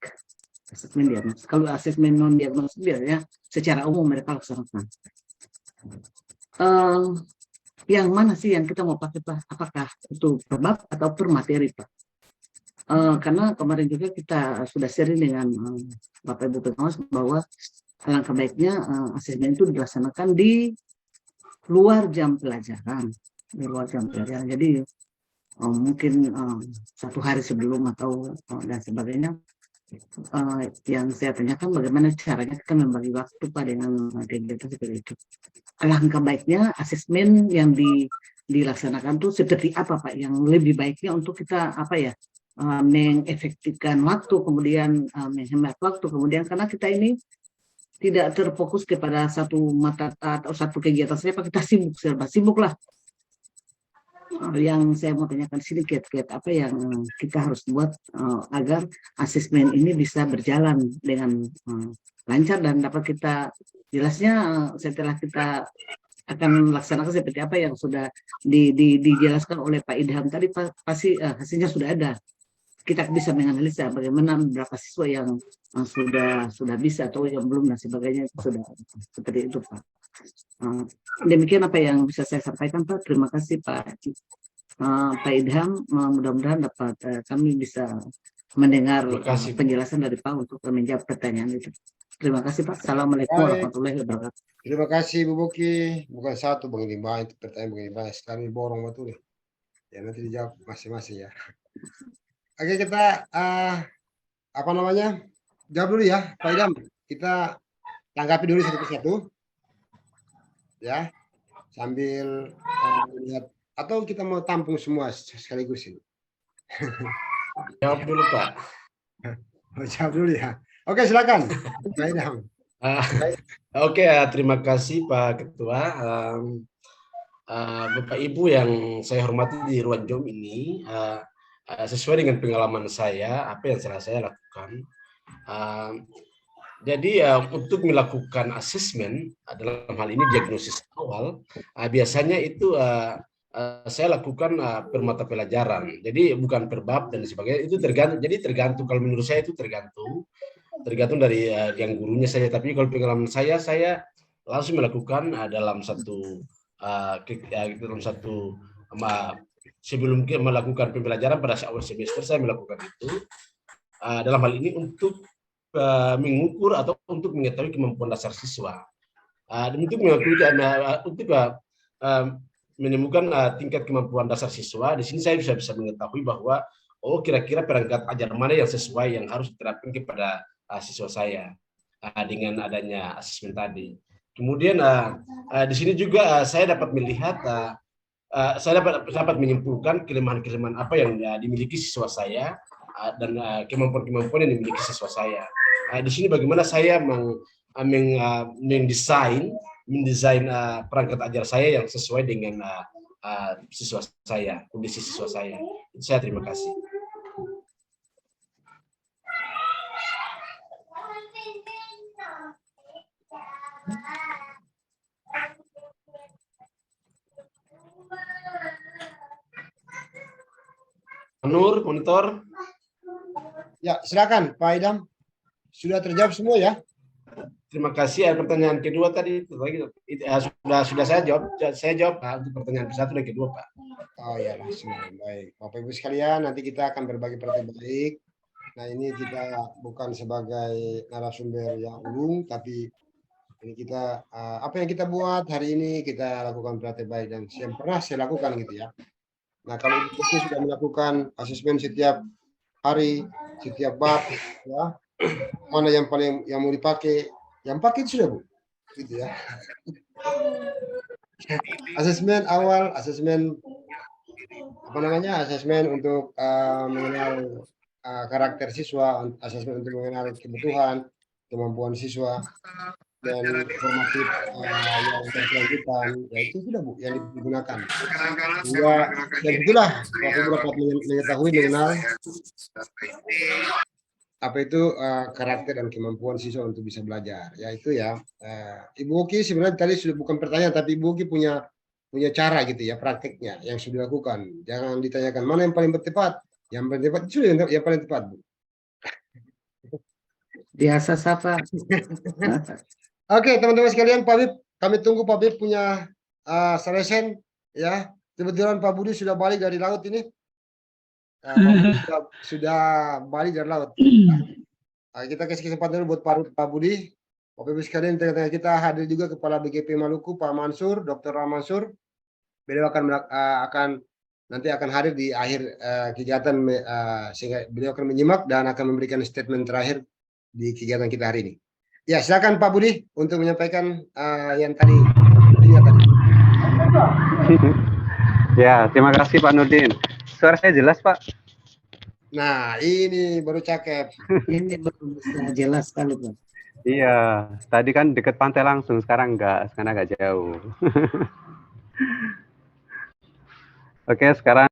Kalau asesmen non diagnostik biasanya secara umum mereka laksanakan. Yang mana sih yang kita mau pakai Pak? Apakah itu per bab atau per materi Pak? Karena kemarin juga kita sudah sharing dengan Bapak Ibu pengawas bahwa alangkah baiknya asesmen itu dilaksanakan di luar jam pelajaran, Jadi mungkin 1 hari sebelum atau dan sebagainya. Yang saya tanyakan bagaimana caranya kita membagi waktu Pak dengan kegiatan seperti itu. Alangkah baiknya asesmen yang dilaksanakan itu seperti apa Pak, yang lebih baiknya untuk kita mengefektifkan waktu, kemudian menghemat waktu, kemudian karena kita ini tidak terfokus kepada satu mata atau satu kegiatan saja Pak, kita serba sibuk lah. Yang saya mau tanyakan sini kiat-kiat apa yang kita harus buat agar asesmen ini bisa berjalan dengan lancar dan dapat kita jelasnya setelah kita akan melaksanakan seperti apa yang sudah dijelaskan oleh Pak Idham tadi, pasti hasilnya sudah ada. Kita bisa menganalisa bagaimana beberapa siswa yang sudah bisa atau yang belum dan sebagainya, sudah seperti itu Pak. Demikian apa yang bisa saya sampaikan Pak. Terima kasih Pak. Pak Idham, mudah-mudahan dapat kami bisa mendengar Terima kasih, Bu. penjelasan dari Pak untuk menjawab pertanyaan itu. Terima kasih Pak. Assalamualaikum Baik. warahmatullahi wabarakatuh. Terima kasih Bu Boki. Bukan satu begini banyak pertanyaan begini banyak sekali borong betul ya. Ya nanti dijawab masing-masing ya. Oke kita apa namanya? Jawab dulu ya Pak Idam. Kita tanggapi dulu satu persatu. Ya. Sambil lihat atau kita mau tampung semua sekaligus ini. Jawab dulu, Pak. Jawab dulu ya. Oke silakan. Pak Idam. Oke, terima kasih Pak Ketua. Bapak Ibu yang saya hormati di ruang Zoom ini, sesuai dengan pengalaman saya, apa yang saya lakukan. Jadi untuk melakukan asesmen dalam hal ini diagnosis awal, biasanya itu saya lakukan per mata pelajaran. Jadi bukan per bab dan sebagainya. Itu tergantung. Jadi tergantung. Kalau menurut saya itu tergantung dari yang gurunya saja. Tapi kalau pengalaman saya langsung melakukan dalam satu sebelum melakukan pembelajaran pada awal semester saya melakukan itu dalam hal ini untuk mengukur atau untuk mengetahui kemampuan dasar siswa dan untuk menemukan tingkat kemampuan dasar siswa. Di sini saya bisa mengetahui bahwa kira-kira perangkat ajar mana yang sesuai yang harus diterapkan kepada siswa saya dengan adanya asesmen tadi. Kemudian di sini juga saya dapat melihat, saya dapat menyimpulkan kelemahan-kelemahan apa yang dimiliki siswa saya dan kemampuan-kemampuan yang dimiliki siswa saya. Di sini bagaimana saya mendesain perangkat ajar saya yang sesuai dengan siswa saya, kondisi siswa saya. Saya terima kasih. Nur, monitor. Ya, silakan Pak Idam. Sudah terjawab semua ya? Terima kasih. Pertanyaan kedua tadi sudah saya jawab. Saya jawab Pak untuk pertanyaan satu dan kedua Pak. Oh ya, langsung. Baik. Bapak Ibu sekalian, nanti kita akan berbagi praktek baik. Nah, ini kita bukan sebagai narasumber yang ulung, tapi ini kita apa yang kita buat hari ini kita lakukan praktek baik dan yang pernah saya lakukan gitu ya. Nah, kalau Ibu sudah melakukan asesmen setiap hari, setiap bab, ya, mana yang mau dipakai, yang pakai itu sudah Bu, gitu ya. Asesmen awal, asesmen apa namanya, asesmen untuk mengenal karakter siswa, asesmen untuk mengenal kebutuhan, kemampuan siswa, dan formatif yang berkelanjutan, ya itu sudah Bu yang digunakan. Dan itulah Bapak Ibu dapat mengetahui mengenal apa itu karakter dan kemampuan siswa untuk bisa belajar. Ya itu ya. Ibu Uki sebenarnya tadi sudah bukan pertanyaan, tapi Ibu Uki punya cara gitu ya, prakteknya yang sudah dilakukan. Jangan ditanyakan mana yang paling tepat. Yang paling tepat itu yang paling tepat, Bu. Biasa sapa. Oke, teman-teman sekalian, Pak Bib, kami tunggu Pak Bib punya selesai ya. Kebetulan Pak Budi sudah balik dari laut ini. Pak Budi sudah balik dari laut. Kita kasih kesempatan dulu buat Pak Budi. Bapak Ibu sekalian, tengah-tengah kita hadir juga Kepala BGP Maluku, Pak Mansur, Dr. Mansur. Beliau akan nanti akan hadir di akhir kegiatan sehingga beliau akan menyimak dan akan memberikan statement terakhir di kegiatan kita hari ini. Ya, silakan Pak Budi untuk menyampaikan yang tadi. Ya, terima kasih Pak Nurdin. Suara saya jelas, Pak? Nah, ini baru cakep. Ini baru jelas sekali, Pak. Iya, tadi kan dekat pantai langsung, sekarang agak jauh. Oke, sekarang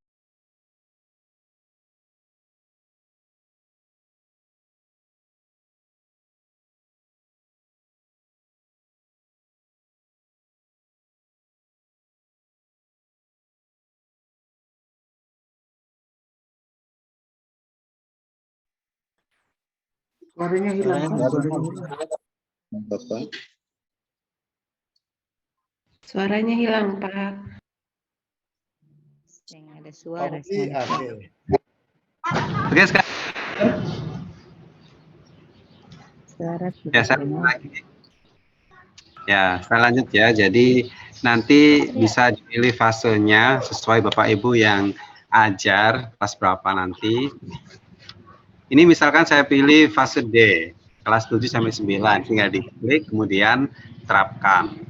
Suaranya hilang. Suaranya hilang, Pak. Ada suara Oke, saya. oke. Oke, sekarang Suara ya, tidak saya dengar. lagi. Ya, saya lanjut ya. Jadi nanti bisa dipilih fasenya sesuai Bapak Ibu yang ajar kelas berapa nanti. Ini misalkan saya pilih fase D, kelas 7 sampai 9, tinggal diklik kemudian terapkan.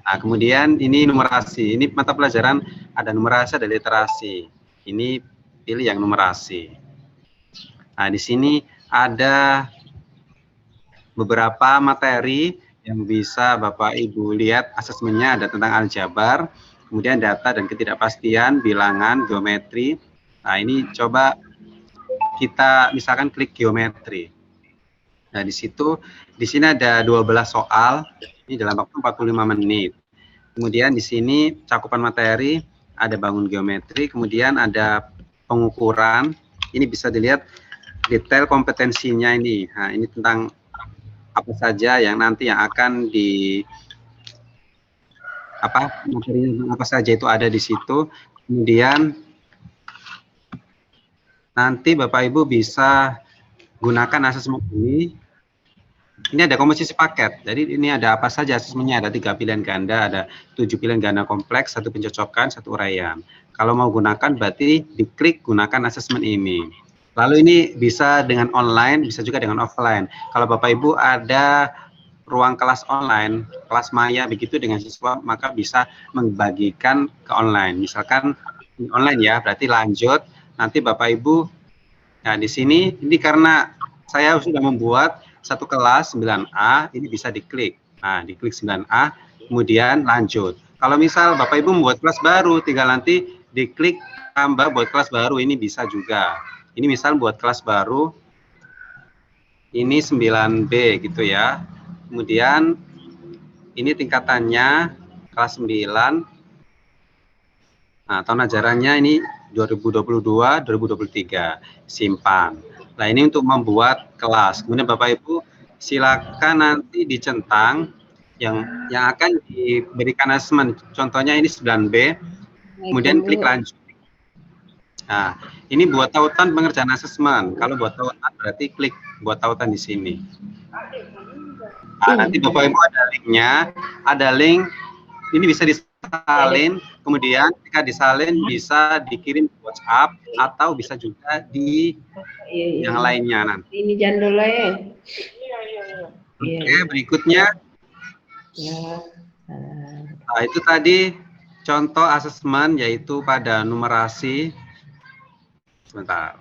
Nah, kemudian ini numerasi. Ini mata pelajaran ada numerasi, ada literasi. Ini pilih yang numerasi. Nah, di sini ada beberapa materi yang bisa Bapak Ibu lihat asesmennya, ada tentang aljabar, kemudian data dan ketidakpastian, bilangan, geometri. Nah, ini coba kita misalkan klik geometri. Nah, di sini ada 12 soal, ini dalam waktu 45 menit. Kemudian di sini cakupan materi, ada bangun geometri, kemudian ada pengukuran, ini bisa dilihat detail kompetensinya ini. Nah, ini tentang apa saja yang nanti yang akan materinya apa saja itu ada di situ. Kemudian nanti Bapak Ibu bisa gunakan asesmen ini. Ini ada komposisi paket. Jadi ini ada apa saja asesmennya, ada 3 pilihan ganda, ada 7 pilihan ganda kompleks, 1 pencocokan, 1 uraian. Kalau mau gunakan berarti diklik gunakan asesmen ini. Lalu ini bisa dengan online, bisa juga dengan offline. Kalau Bapak Ibu ada ruang kelas online, kelas maya begitu dengan siswa, maka bisa membagikan ke online. Misalkan online ya, berarti lanjut. Nanti Bapak Ibu, nah di sini ini karena saya sudah membuat satu kelas 9A, ini bisa diklik. Nah, diklik 9A, kemudian lanjut. Kalau misal Bapak Ibu membuat kelas baru, tinggal nanti diklik tambah buat kelas baru, ini bisa juga. Ini misal buat kelas baru, ini 9B gitu ya. Kemudian ini tingkatannya kelas 9. Nah, tahun ajarannya ini 2022-2023, simpan. Nah, ini untuk membuat kelas. Kemudian Bapak Ibu silakan nanti dicentang yang akan diberikan asesmen. Contohnya ini 9B, kemudian klik lanjut. Nah, ini buat tautan pengerjaan asesmen. Kalau buat tautan berarti klik buat tautan di sini. Nah, nanti Bapak Ibu ada linknya, ada link. Ini bisa disalin, kemudian ketika disalin bisa dikirim ke WhatsApp atau bisa juga di yang lainnya nanti. Ini jangan dulu ya. Oke, berikutnya. Nah, itu tadi contoh asesmen yaitu pada numerasi. Sebentar.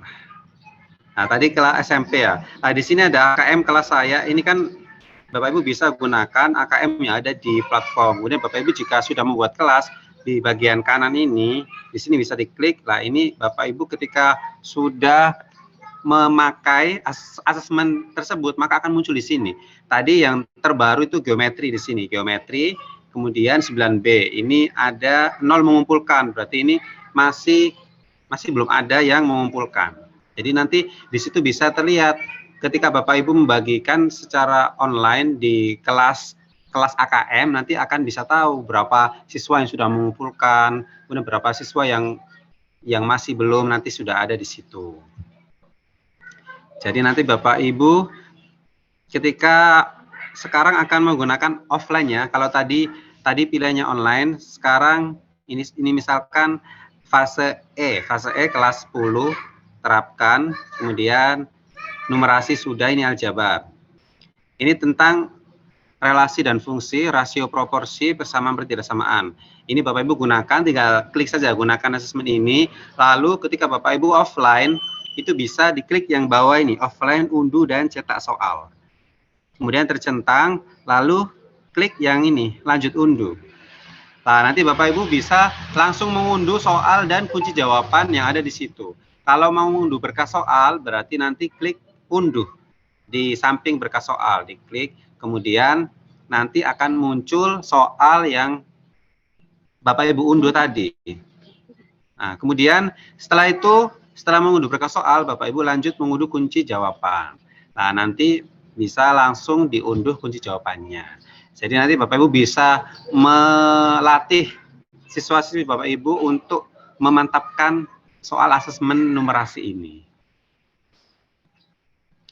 Nah, tadi kelas SMP ya. Nah, di sini ada AKM kelas saya. Ini kan Bapak Ibu bisa gunakan AKM yang ada di platform. Kemudian Bapak Ibu jika sudah membuat kelas di bagian kanan ini, di sini bisa diklik. Nah, ini Bapak Ibu ketika sudah memakai asesmen tersebut, maka akan muncul di sini. Tadi yang terbaru itu geometri di sini, geometri. Kemudian 9B ini ada 0 mengumpulkan, berarti ini masih belum ada yang mengumpulkan. Jadi nanti di situ bisa terlihat ketika Bapak Ibu membagikan secara online di kelas AKM, nanti akan bisa tahu berapa siswa yang sudah mengumpulkan, kemudian berapa siswa yang masih belum, nanti sudah ada di situ. Jadi nanti Bapak Ibu ketika sekarang akan menggunakan offline ya. Kalau tadi pilihannya online, sekarang ini misalkan fase E kelas 10 terapkan, kemudian numerasi sudah, ini aljabar. Ini tentang relasi dan fungsi, rasio proporsi, persamaan pertidaksamaan. Ini Bapak Ibu gunakan, tinggal klik saja gunakan asesmen ini. Lalu ketika Bapak Ibu offline, itu bisa diklik yang bawah ini, offline, unduh, dan cetak soal. Kemudian tercentang, lalu klik yang ini, lanjut unduh. Nah, nanti Bapak Ibu bisa langsung mengunduh soal dan kunci jawaban yang ada di situ. Kalau mau mengunduh berkas soal, berarti nanti klik unduh di samping berkas soal, diklik, kemudian nanti akan muncul soal yang Bapak Ibu unduh tadi. Nah, kemudian setelah itu, setelah mengunduh berkas soal, Bapak Ibu lanjut mengunduh kunci jawaban. Nah, nanti bisa langsung diunduh kunci jawabannya. Jadi nanti Bapak Ibu bisa melatih siswa-siswi Bapak Ibu untuk memantapkan soal asesmen numerasi ini.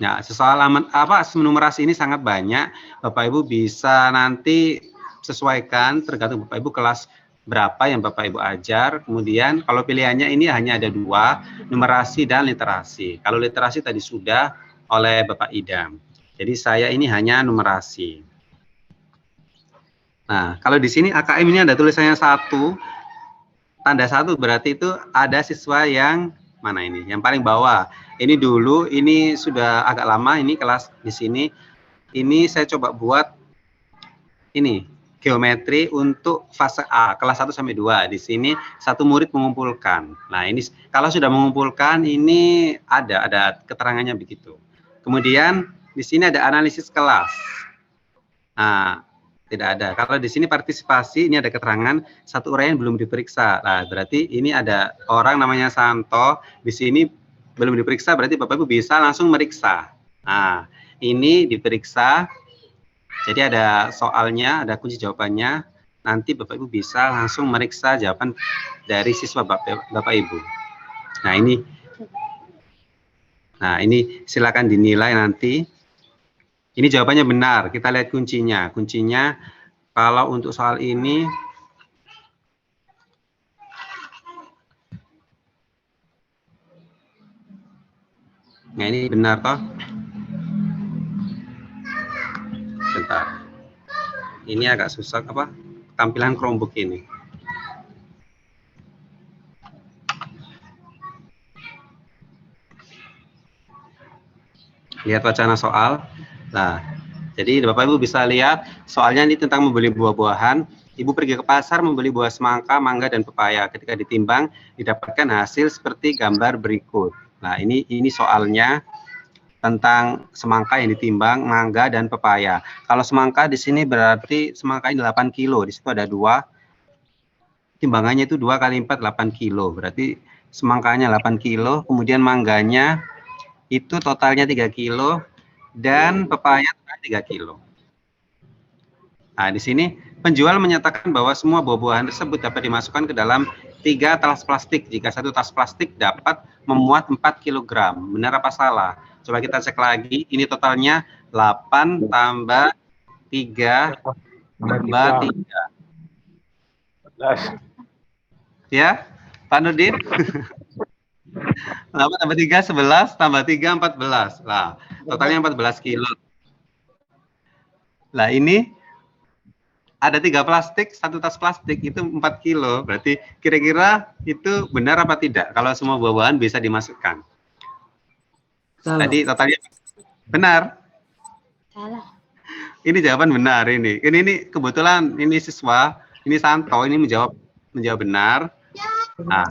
Nah, soal asesmen numerasi ini sangat banyak. Bapak Ibu bisa nanti sesuaikan tergantung Bapak Ibu kelas berapa yang Bapak Ibu ajar. Kemudian kalau pilihannya ini hanya ada 2, numerasi dan literasi. Kalau literasi tadi sudah oleh Bapak Idam. Jadi saya ini hanya numerasi. Nah, kalau di sini AKM ini ada tulisannya 1, tanda 1 berarti itu ada siswa yang mana ini? Yang paling bawah. Ini dulu, ini sudah agak lama, ini kelas di sini. Ini saya coba buat ini geometri untuk fase A, kelas 1 sampai 2. Di sini 1 murid mengumpulkan. Nah, ini kalau sudah mengumpulkan ini ada keterangannya begitu. Kemudian di sini ada analisis kelas. Nah, tidak ada. Kalau di sini partisipasi, ini ada keterangan 1 uraian belum diperiksa. Nah, berarti ini ada orang namanya Santo. Di sini belum diperiksa, berarti Bapak Ibu bisa langsung meriksa. Nah, ini diperiksa. Jadi ada soalnya, ada kunci jawabannya. Nanti Bapak Ibu bisa langsung meriksa jawaban dari siswa Bapak Ibu. Nah, ini silakan dinilai nanti. Ini jawabannya benar. Kita lihat kuncinya. Kuncinya kalau untuk soal ini nah, ini benar toh? Bentar. Ini agak susah apa? Tampilan Chromebook ini. Lihat wacana soal. Nah, jadi Bapak Ibu bisa lihat soalnya ini tentang membeli buah-buahan. Ibu pergi ke pasar membeli buah semangka, mangga, dan pepaya. Ketika ditimbang, didapatkan hasil seperti gambar berikut. Nah, ini soalnya tentang semangka yang ditimbang, mangga, dan pepaya. Kalau semangka di sini berarti semangka ini 8 kilo. Di situ ada 2. Timbangannya itu 2 kali 4, 8 kilo. Berarti semangkanya 8 kilo. Kemudian mangganya itu totalnya 3 kilo. Dan pepaya 3 kilo. Nah, di sini penjual menyatakan bahwa semua buah-buahan tersebut dapat dimasukkan ke dalam 3 tas plastik. Jika 1 tas plastik dapat memuat 4 kg. Benar apa salah? Coba kita cek lagi. Ini totalnya 8 tambah 3 tambah 3. Ya, Pak Nurdin? 8 tambah 3, 11, tambah 3, 14. Nah, totalnya 14 kilo. Nah, ini ada 3 plastik, 1 tas plastik, itu 4 kilo. Berarti kira-kira itu benar apa tidak? Kalau semua buah-buahan bisa dimasukkan. Salah. Tadi totalnya benar. Salah. Ini jawaban benar ini. Ini kebetulan ini siswa, ini Santo, ini menjawab benar. Nah,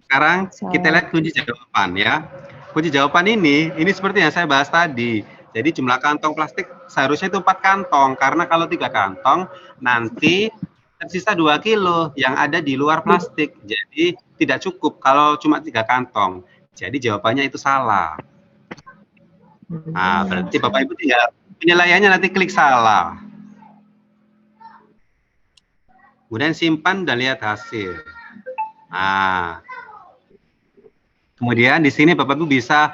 sekarang kita lihat kunci jawaban ya. Kunci jawaban ini seperti yang saya bahas tadi. Jadi jumlah kantong plastik seharusnya itu 4 kantong. Karena kalau 3 kantong, nanti tersisa 2 kilo yang ada di luar plastik. Jadi tidak cukup kalau cuma 3 kantong. Jadi jawabannya itu salah. Nah, berarti Bapak Ibu tinggal penilaiannya nanti klik salah. Kemudian simpan dan lihat hasil. Nah, kemudian di sini Bapak Ibu bisa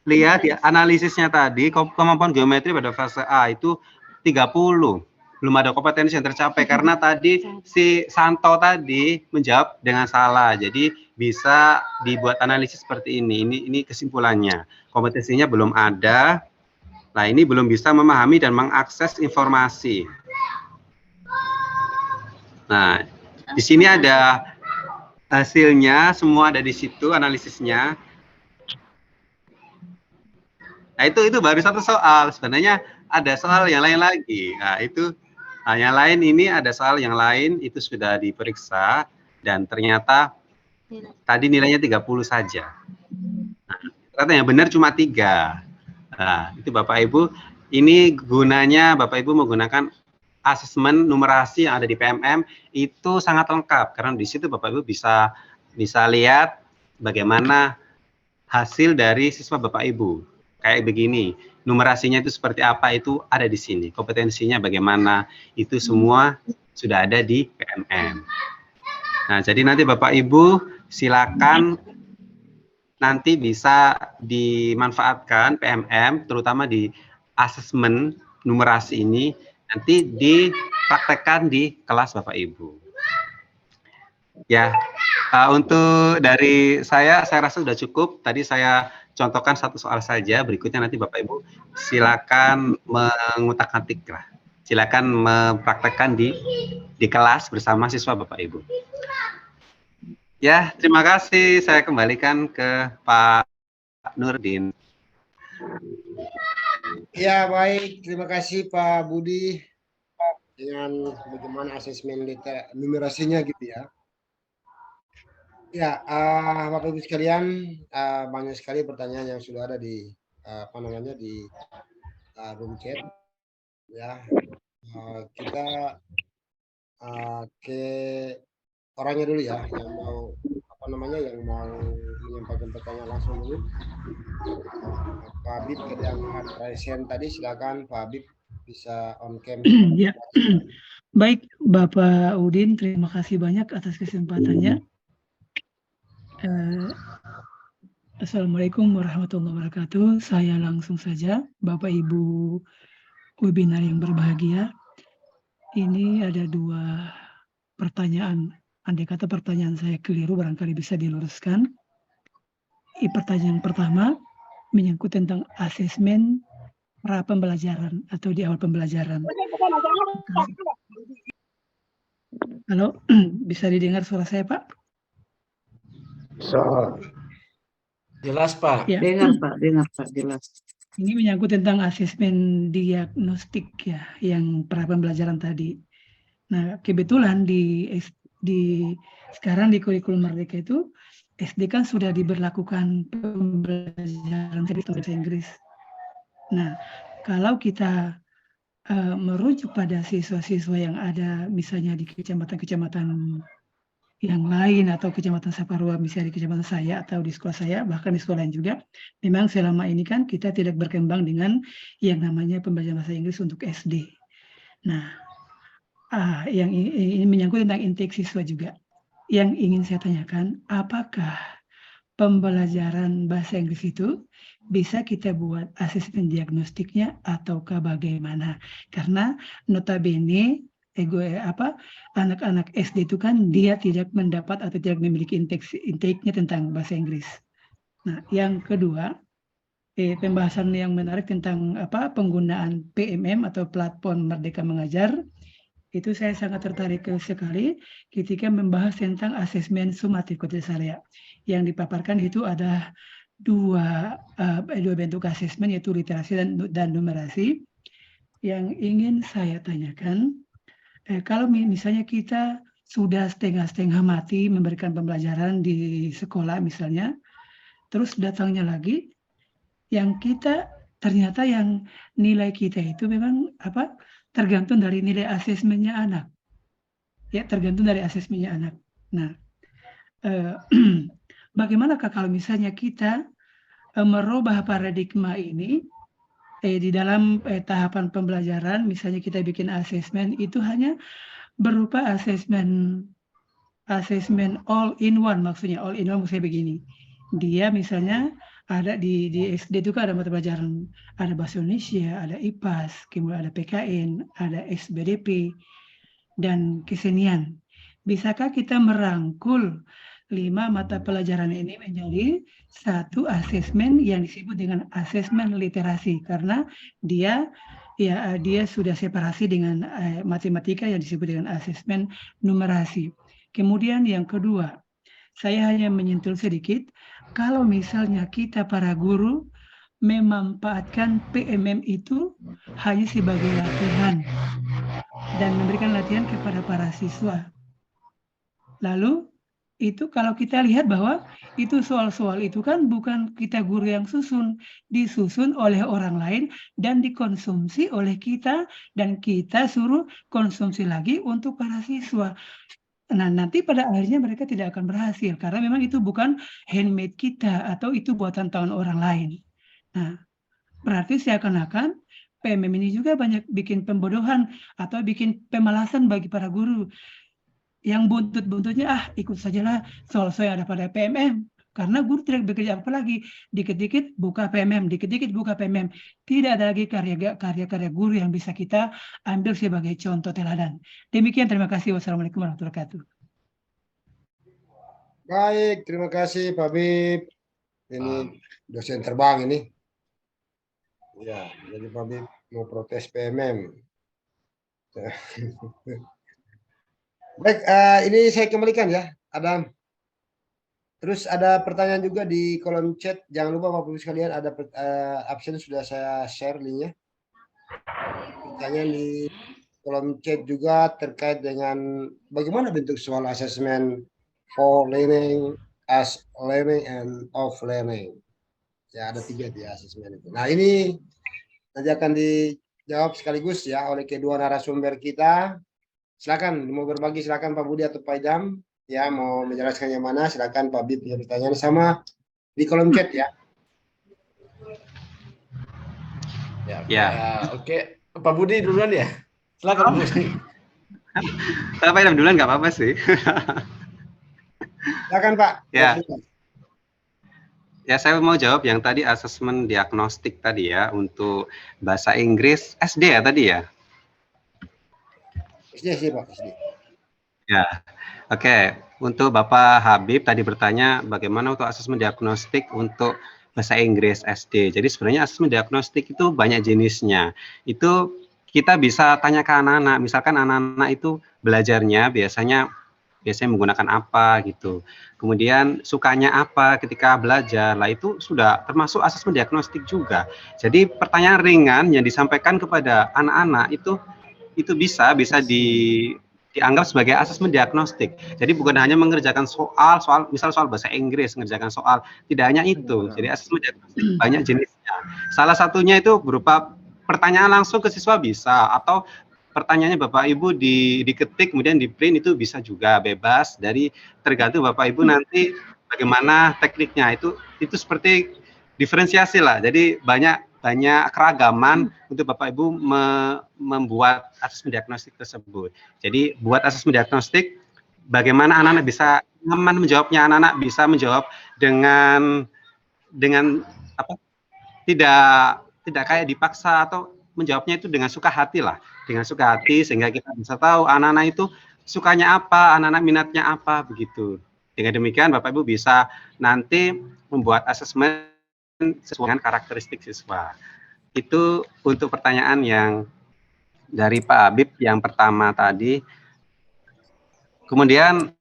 lihat ya, analisisnya tadi kemampuan geometri pada fase A itu 30. Belum ada kompetensi yang tercapai karena tadi si Santo tadi menjawab dengan salah. Jadi bisa dibuat analisis seperti ini. Ini kesimpulannya. Kompetensinya belum ada. Nah, ini belum bisa memahami dan mengakses informasi. Nah, di sini ada hasilnya, semua ada di situ analisisnya. Nah, itu baru 1 soal. Sebenarnya ada soal yang lain lagi. Nah, itu yang lain ini ada soal yang lain itu sudah diperiksa dan ternyata tadi nilainya 30 saja. Nah, ternyata yang benar cuma 3. Nah, itu Bapak Ibu, ini gunanya Bapak Ibu menggunakan asesmen numerasi yang ada di PMM itu sangat lengkap karena di situ Bapak Ibu bisa lihat bagaimana hasil dari siswa Bapak Ibu. Kayak begini, numerasinya itu seperti apa itu ada di sini. Kompetensinya bagaimana, itu semua sudah ada di PMM. Nah, jadi nanti Bapak Ibu silakan nanti bisa dimanfaatkan PMM, terutama di asesmen numerasi ini, nanti dipraktekkan di kelas Bapak Ibu. Ya, untuk dari saya rasa sudah cukup. Tadi saya contohkan satu soal saja. Berikutnya nanti Bapak Ibu silakan mengutak-atik lah. Silakan mempraktekkan di kelas bersama siswa Bapak Ibu. Ya, terima kasih. Saya kembalikan ke Pak Nurdin. Ya, baik. Terima kasih Pak Budi dengan bagaimana asesmen numerasinya gitu ya. Ya, Bapak Ibu sekalian, banyak sekali pertanyaan yang sudah ada di di room chat. Ya, kita ke orangnya dulu ya, yang mau yang mau menyampaikan pertanyaan langsung dulu. Pak Habib yang present tadi, silakan Pak Habib bisa on cam. Ya. Baik, Bapak Udin, terima kasih banyak atas kesempatannya. Assalamualaikum warahmatullahi wabarakatuh. Saya langsung saja, Bapak Ibu webinar yang berbahagia. Ini ada 2 pertanyaan. Andai kata pertanyaan saya keliru, barangkali bisa diluruskan. Pertanyaan pertama menyangkut tentang asesmen pra pembelajaran atau di awal pembelajaran. Halo, bisa didengar suara saya, Pak? Jelas, Pak. Ya. Dengar Pak, jelas. Ini menyangkut tentang asesmen diagnostik ya, yang pra pembelajaran tadi. Nah, kebetulan sekarang di kurikulum Merdeka itu SD kan sudah diberlakukan pembelajaran bahasa Inggris. Nah, kalau kita merujuk pada siswa-siswa yang ada misalnya di kecamatan-kecamatan yang lain atau kecamatan Saparua, misalnya di kecamatan saya atau di sekolah saya, bahkan di sekolah lain juga, memang selama ini kan kita tidak berkembang dengan yang namanya pembelajaran bahasa Inggris untuk SD. Nah, yang ini menyangkut tentang intake siswa juga. Yang ingin saya tanyakan, apakah pembelajaran bahasa Inggris itu bisa kita buat asesmen diagnostiknya ataukah bagaimana? Karena notabene anak-anak SD itu kan dia tidak mendapat atau tidak memiliki intake-nya tentang bahasa Inggris. Nah, yang kedua, pembahasan yang menarik tentang penggunaan PMM atau platform Merdeka Mengajar. Itu saya sangat tertarik sekali ketika membahas tentang asesmen sumatif Kotisarya. Yang dipaparkan itu ada dua bentuk asesmen, yaitu literasi dan numerasi. Yang ingin saya tanyakan, kalau misalnya kita sudah setengah-setengah mati memberikan pembelajaran di sekolah misalnya, terus datangnya lagi, yang kita ternyata yang nilai kita itu memang tergantung dari nilai asesmennya anak. Ya, tergantung dari asesmennya anak. Nah, bagaimanakah kalau misalnya kita merubah paradigma ini di dalam tahapan pembelajaran, misalnya kita bikin asesmen itu hanya berupa asesmen all in one, maksudnya all in one maksudnya begini. Dia misalnya ada di SD itu kan ada mata pelajaran, ada bahasa Indonesia, ada IPAS, kemudian ada PKN, ada SBDP, dan kesenian. Bisakah kita merangkul 5 mata pelajaran ini menjadi satu asesmen yang disebut dengan asesmen literasi, karena dia sudah separasi dengan matematika yang disebut dengan asesmen numerasi. Kemudian yang kedua, saya hanya menyentuh sedikit, kalau misalnya kita para guru memanfaatkan PMM itu hanya sebagai latihan dan memberikan latihan kepada para siswa. Lalu itu kalau kita lihat bahwa itu soal-soal itu kan bukan kita guru yang disusun oleh orang lain dan dikonsumsi oleh kita, dan kita suruh konsumsi lagi untuk para siswa. Nah, nanti pada akhirnya mereka tidak akan berhasil karena memang itu bukan handmade kita atau itu buatan tangan orang lain. Nah, berarti seakan-akan PMM ini juga banyak bikin pembodohan atau bikin pemalasan bagi para guru. yang buntut-buntutnya ikut sajalah soal-soal yang ada pada PMM. Karena guru tidak bekerja apa lagi, dikit-dikit buka PMM, dikit-dikit buka PMM. Tidak ada lagi karya-karya guru yang bisa kita ambil sebagai contoh teladan. Demikian, terima kasih. Wassalamualaikum warahmatullahi wabarakatuh. Baik, terima kasih Pak Bib. Ini dosen terbang ini. Ya, jadi Pak Bib mau protes PMM. Baik, ini saya kembalikan ya, Adam. Terus ada pertanyaan juga di kolom chat. Jangan lupa Bapak Ibu sekalian, ada absen sudah saya share linknya. Pertanyaan di kolom chat juga terkait dengan bagaimana bentuk soal asesmen for learning, as learning, and of learning. Ya, ada 3 di asesmen itu. Nah, ini nanti akan dijawab sekaligus ya oleh kedua narasumber kita. Silakan, mau berbagi silakan Pak Budi atau Pak Idam. Ya, mau menjelaskan yang mana, silakan Pak Bib punya pertanyaan sama di kolom chat ya. Ya. Oke. Pak Budi duluan ya. Silakan. Pak Idam duluan nggak apa-apa sih. Silakan Pak. Ya. Ya, saya mau jawab yang tadi asesmen diagnostik tadi ya untuk bahasa Inggris SD ya tadi ya. SD Pak, SD. Ya, oke. Untuk Bapak Habib tadi bertanya bagaimana untuk asesmen diagnostik untuk bahasa Inggris SD. Jadi sebenarnya asesmen diagnostik itu banyak jenisnya. Itu kita bisa tanya ke anak-anak. Misalkan anak-anak itu belajarnya biasanya menggunakan apa gitu. Kemudian sukanya apa ketika belajar. Lah itu sudah termasuk asesmen diagnostik juga. Jadi pertanyaan ringan yang disampaikan kepada anak-anak itu bisa dianggap sebagai asesmen diagnostik. Jadi bukan hanya mengerjakan misal soal bahasa Inggris, mengerjakan soal, tidak hanya itu. Jadi asesmen diagnostik banyak jenisnya. Salah satunya itu berupa pertanyaan langsung ke siswa bisa, atau pertanyaannya Bapak Ibu diketik kemudian di print, itu bisa juga, bebas, dari tergantung Bapak Ibu nanti bagaimana tekniknya. Itu seperti diferensiasi lah. Jadi banyak keragaman untuk Bapak Ibu membuat asesmen diagnostik tersebut. Jadi buat asesmen diagnostik, bagaimana anak-anak bisa nyaman menjawabnya, anak-anak bisa menjawab dengan apa? Tidak kayak dipaksa, atau menjawabnya itu dengan suka hati lah, dengan suka hati, sehingga kita bisa tahu anak-anak itu sukanya apa, anak-anak minatnya apa, begitu. Dengan demikian Bapak Ibu bisa nanti membuat asesmen sesuai dengan karakteristik siswa. Itu untuk pertanyaan yang dari Pak Habib yang pertama tadi. Kemudian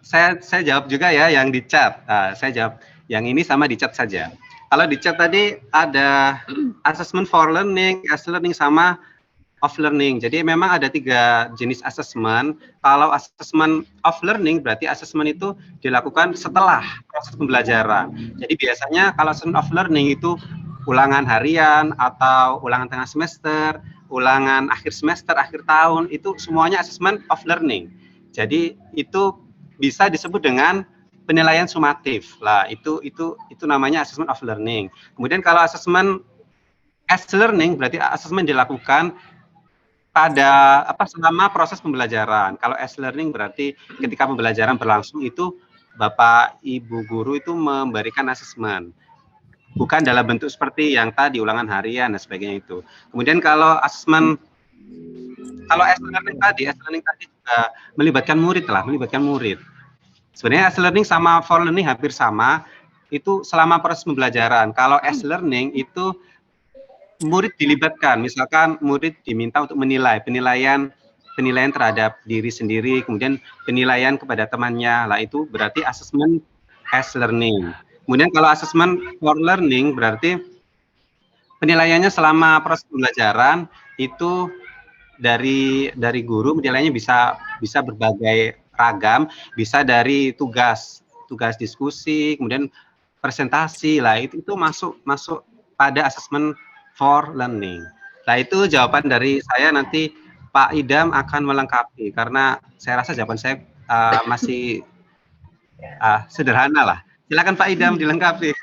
saya jawab juga ya yang di chat. Saya jawab yang ini sama di chat saja. Kalau di chat tadi ada assessment for learning, as learning, sama of learning. Jadi memang ada 3 jenis asesmen. Kalau asesmen of learning berarti asesmen itu dilakukan setelah proses pembelajaran. Jadi biasanya kalau asesmen of learning itu ulangan harian atau ulangan tengah semester, ulangan akhir semester, akhir tahun, itu semuanya asesmen of learning. Jadi itu bisa disebut dengan penilaian sumatif. Lah itu namanya asesmen of learning. Kemudian kalau asesmen as learning berarti asesmen dilakukan pada selama proses pembelajaran. Kalau as learning berarti ketika pembelajaran berlangsung itu Bapak Ibu guru itu memberikan asesmen. Bukan dalam bentuk seperti yang tadi ulangan harian dan sebagainya itu. Kemudian kalau asesmen, kalau as learning tadi juga melibatkan murid lah, melibatkan murid. Sebenarnya as learning sama for learning hampir sama, itu selama proses pembelajaran. Kalau as learning itu murid dilibatkan, misalkan murid diminta untuk menilai, penilaian terhadap diri sendiri, kemudian penilaian kepada temannya, lah itu berarti asesmen as learning. Kemudian kalau asesmen for learning berarti penilaiannya selama proses pembelajaran itu dari guru, penilaiannya bisa berbagai ragam, bisa dari tugas diskusi, kemudian presentasi, lah itu masuk pada asesmen for learning. Nah itu jawaban dari saya, nanti Pak Idam akan melengkapi karena saya rasa jawaban saya masih sederhana lah. Silakan Pak Idam dilengkapi.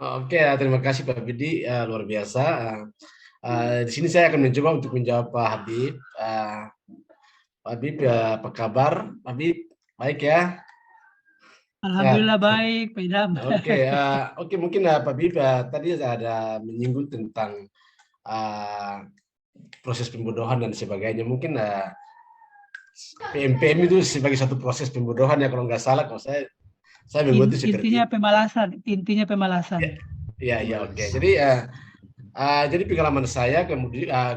Oke, terima kasih Pak Budi, luar biasa. Di sini saya akan mencoba untuk menjawab Pak Habib. Pak Bib, ya, apa kabar? Pak Bib, baik ya? Alhamdulillah baik, Pak Idam. Oke, mungkin Pak Bib tadi ada menyinggung tentang proses pembodohan dan sebagainya. Mungkin PMPM itu sebagai satu proses pembodohan ya, kalau nggak salah. Kalau saya membuat itu seperti Intinya pemalasan. Ya, oke. Jadi pengalaman saya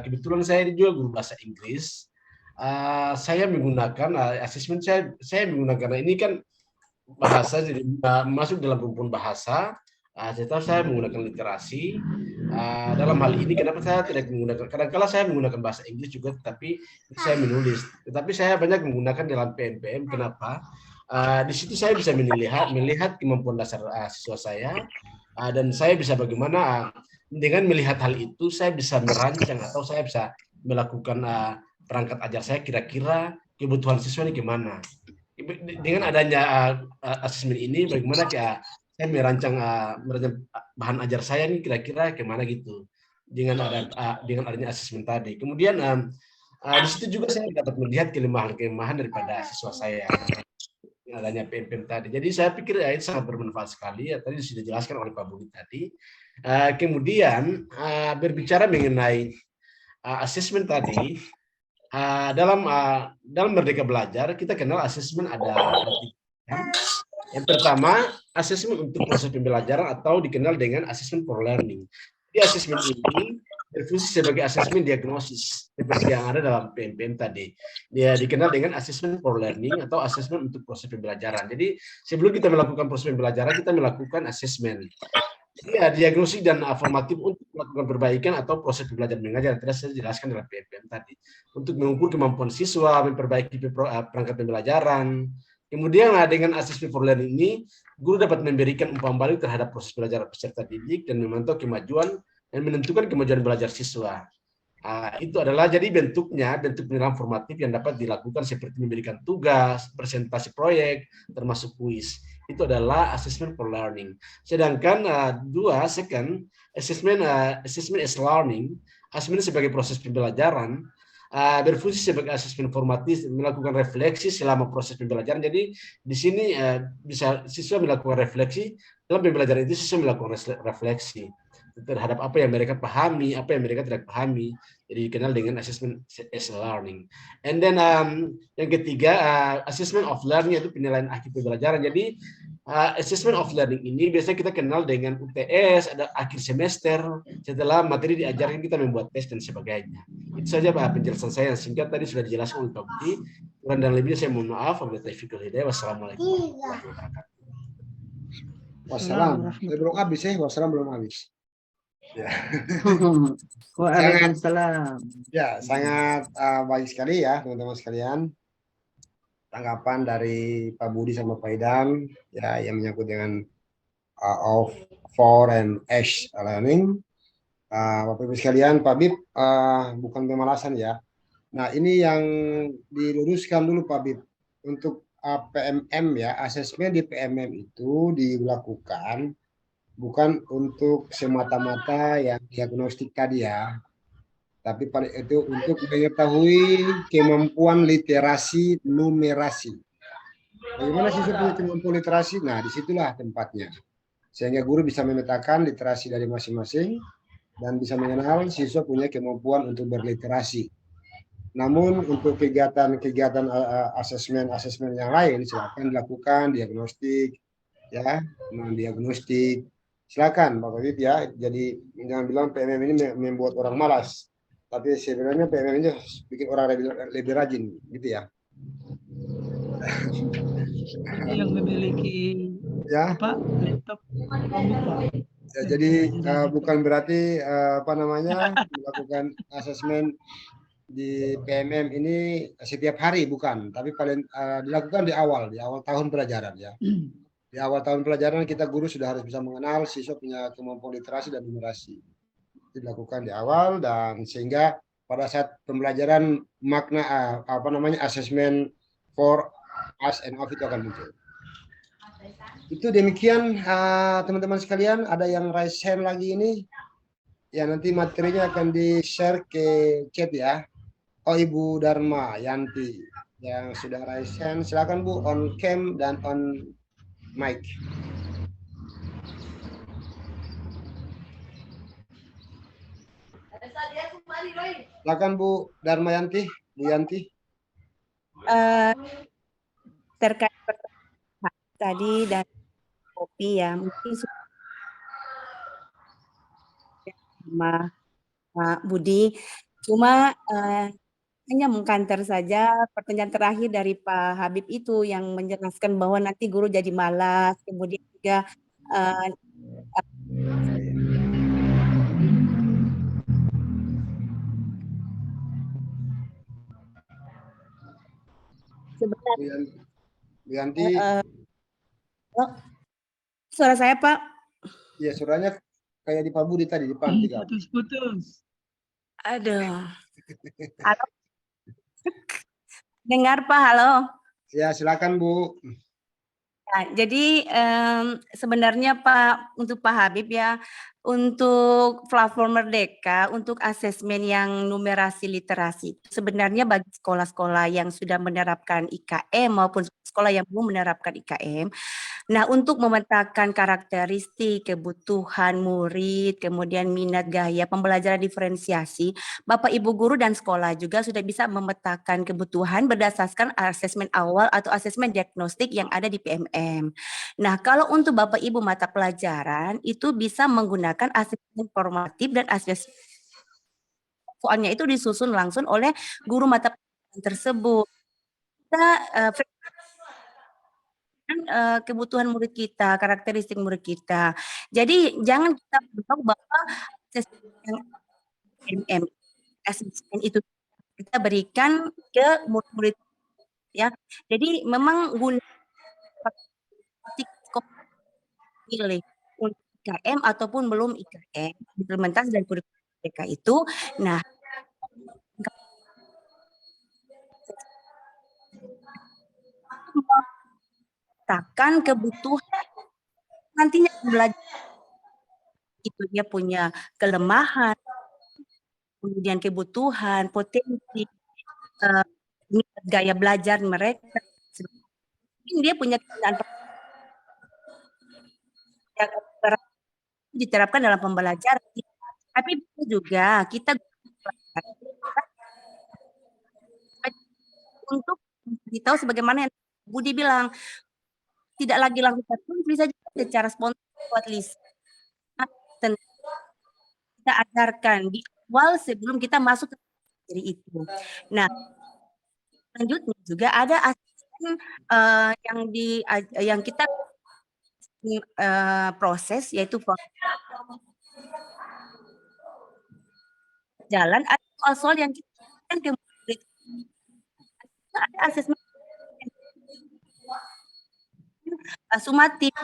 kebetulan saya juga guru bahasa Inggris. Saya menggunakan asesmen saya menggunakan ini kan bahasa, jadi masuk dalam rumpun bahasa. Setelah saya menggunakan literasi dalam hal ini, kenapa saya tidak menggunakan, kadang-kala saya menggunakan bahasa Inggris juga, tapi saya menulis. Tetapi saya banyak menggunakan dalam PMPM. Kenapa? Di situ saya bisa melihat kemampuan dasar siswa saya, dan saya bisa bagaimana dengan melihat hal itu saya bisa merancang atau saya bisa melakukan perangkat ajar saya, kira-kira kebutuhan siswa ini gimana. Dengan adanya asesmen ini, bagaimana saya merancang bahan ajar saya ini kira-kira gimana gitu dengan adanya asesmen tadi. Kemudian di situ juga saya dapat melihat kelemahan daripada siswa saya dengan adanya PMPM tadi. Jadi saya pikir itu sangat bermanfaat sekali. Tadi sudah dijelaskan oleh Pak Budi tadi. Kemudian berbicara mengenai asesmen tadi, dalam Merdeka Belajar kita kenal asesmen ada tiga. Yang pertama, asesmen untuk proses pembelajaran atau dikenal dengan asesmen for learning. Di asesmen ini berfungsi sebagai asesmen diagnosis seperti yang ada dalam PMPM tadi. Dia dikenal dengan asesmen for learning atau asesmen untuk proses pembelajaran. Jadi sebelum kita melakukan proses pembelajaran, kita melakukan asesmen. Ya, diagnosis dan formatif untuk melakukan perbaikan atau proses pembelajaran mengajar. Tidak saya jelaskan dalam PMPM tadi. Untuk mengukur kemampuan siswa, memperbaiki perangkat pembelajaran. Kemudian dengan asesmen for learning ini, guru dapat memberikan umpan balik terhadap proses belajar peserta didik dan memantau kemajuan dan menentukan kemajuan belajar siswa. Itu adalah jadi bentuk penilaian formatif yang dapat dilakukan seperti memberikan tugas, presentasi proyek, termasuk kuis. Itu adalah assessment for learning. Sedangkan second assessment as learning, asesmen sebagai proses pembelajaran, berfungsi sebagai asesmen formatif, melakukan refleksi selama proses pembelajaran. Jadi di sini bisa siswa melakukan refleksi dalam pembelajaran itu, siswa melakukan refleksi terhadap apa yang mereka pahami, apa yang mereka tidak pahami. Jadi dikenal dengan assessment as learning. And then yang ketiga, assessment of learning, itu penilaian akhir pembelajaran. Jadi assessment of learning ini biasanya kita kenal dengan UTS, ada akhir semester, setelah materi diajarkan kita membuat tes dan sebagainya. Itu saja Pak penjelasan saya yang singkat tadi sudah dijelaskan oleh Pak Budi. Kurang dan lebihnya saya mohon maaf. Wassalamualaikum warahmatullahi wabarakatuh. Wassalam. Belum habis wassalam belum habis. Ya. Waalaikumsalam. Ya, sangat baik sekali ya teman-teman sekalian. Tanggapan dari Pak Budi sama Pak Idam ya yang menyangkut dengan of, for, and as learning. Bapak Ibu sekalian, Pak Bib bukan pemalasan ya. Nah, ini yang diluruskan dulu Pak Bib. Untuk PMM ya, asesmen di PMM itu dilakukan bukan untuk semata-mata yang diagnostik tadi ya, tapi itu untuk mengetahui kemampuan literasi numerasi. Bagaimana siswa punya kemampuan literasi? Nah, disitulah tempatnya. Sehingga guru bisa memetakan literasi dari masing-masing dan bisa mengenal siswa punya kemampuan untuk berliterasi. Namun untuk kegiatan asesmen yang lain silakan dilakukan diagnostik ya, diagnostik. Silakan Bapak Bib ya. Jadi jangan bilang PMM ini membuat orang malas. Tapi sebenarnya PMM ini bikin orang lebih rajin gitu ya. Yang memiliki laptop Chromebook, ya, jadi bukan berarti melakukan asesmen di PMM ini setiap hari, bukan, tapi paling dilakukan di awal tahun pelajaran ya. Di awal tahun pelajaran kita guru sudah harus bisa mengenal siswa punya kemampuan literasi dan numerasi. Dilakukan di awal dan sehingga pada saat pembelajaran makna asesmen for, as, and of itu akan muncul. Itu demikian teman-teman sekalian. Ada yang raise hand lagi ini ya, nanti materinya akan di share ke chat ya. Oh, Ibu Dharma Yanti yang sudah raise hand. Silakan Bu, on cam dan on mic. Silakan Bu Dharma Yanti, Bu Yanti. Terkait pertanyaan tadi dan kopi ya, mungkin sama Pak Budi, cuma hanya mengkanter saja pertanyaan terakhir dari Pak Habib itu yang menjelaskan bahwa nanti guru jadi malas, kemudian juga sebenarnya Bu Yanti. suara saya Pak? Iya, suaranya kayak di Pak Budi tadi, di Pak. Putus-putus. Aduh. Halo. Dengar Pak, halo. Ya, silakan Bu. Nah, jadi sebenarnya Pak, untuk Pak Habib ya, untuk platform Merdeka, untuk asesmen yang numerasi literasi, sebenarnya bagi sekolah-sekolah yang sudah menerapkan IKM maupun sekolah yang belum menerapkan IKM, nah untuk memetakan karakteristik, kebutuhan murid, kemudian minat gaya, pembelajaran diferensiasi, Bapak Ibu guru dan sekolah juga sudah bisa memetakan kebutuhan berdasarkan asesmen awal atau asesmen diagnostik yang ada di PMM. Nah, kalau untuk Bapak Ibu mata pelajaran itu bisa menggunakan asesmen formatif dan asesmen, soalnya itu disusun langsung oleh guru mata pelajaran tersebut. Kita kebutuhan murid kita, karakteristik murid kita. Jadi jangan kita beritahu bahwa asesmen itu kita berikan ke murid-murid ya. Jadi memang guna pilih untuk IKM ataupun belum IKM, implementasi dan kurikulum mereka itu. Nah, memetakan kebutuhan nantinya belajar itu dia punya kelemahan, kemudian kebutuhan, potensi, gaya belajar mereka. Dia punya diterapkan dalam pembelajaran, tapi juga kita untuk ditahu sebagaimana yang Budi bilang, tidak lagi langsung tertulis, bisa juga secara spontan buat list. Kita ajarkan di awal sebelum kita masuk ke materi itu. Nah, selanjutnya juga ada asesmen yang kita proses, yaitu jalan ada soal-soal yang kita kan ke murid. Ada asesmen sumatif,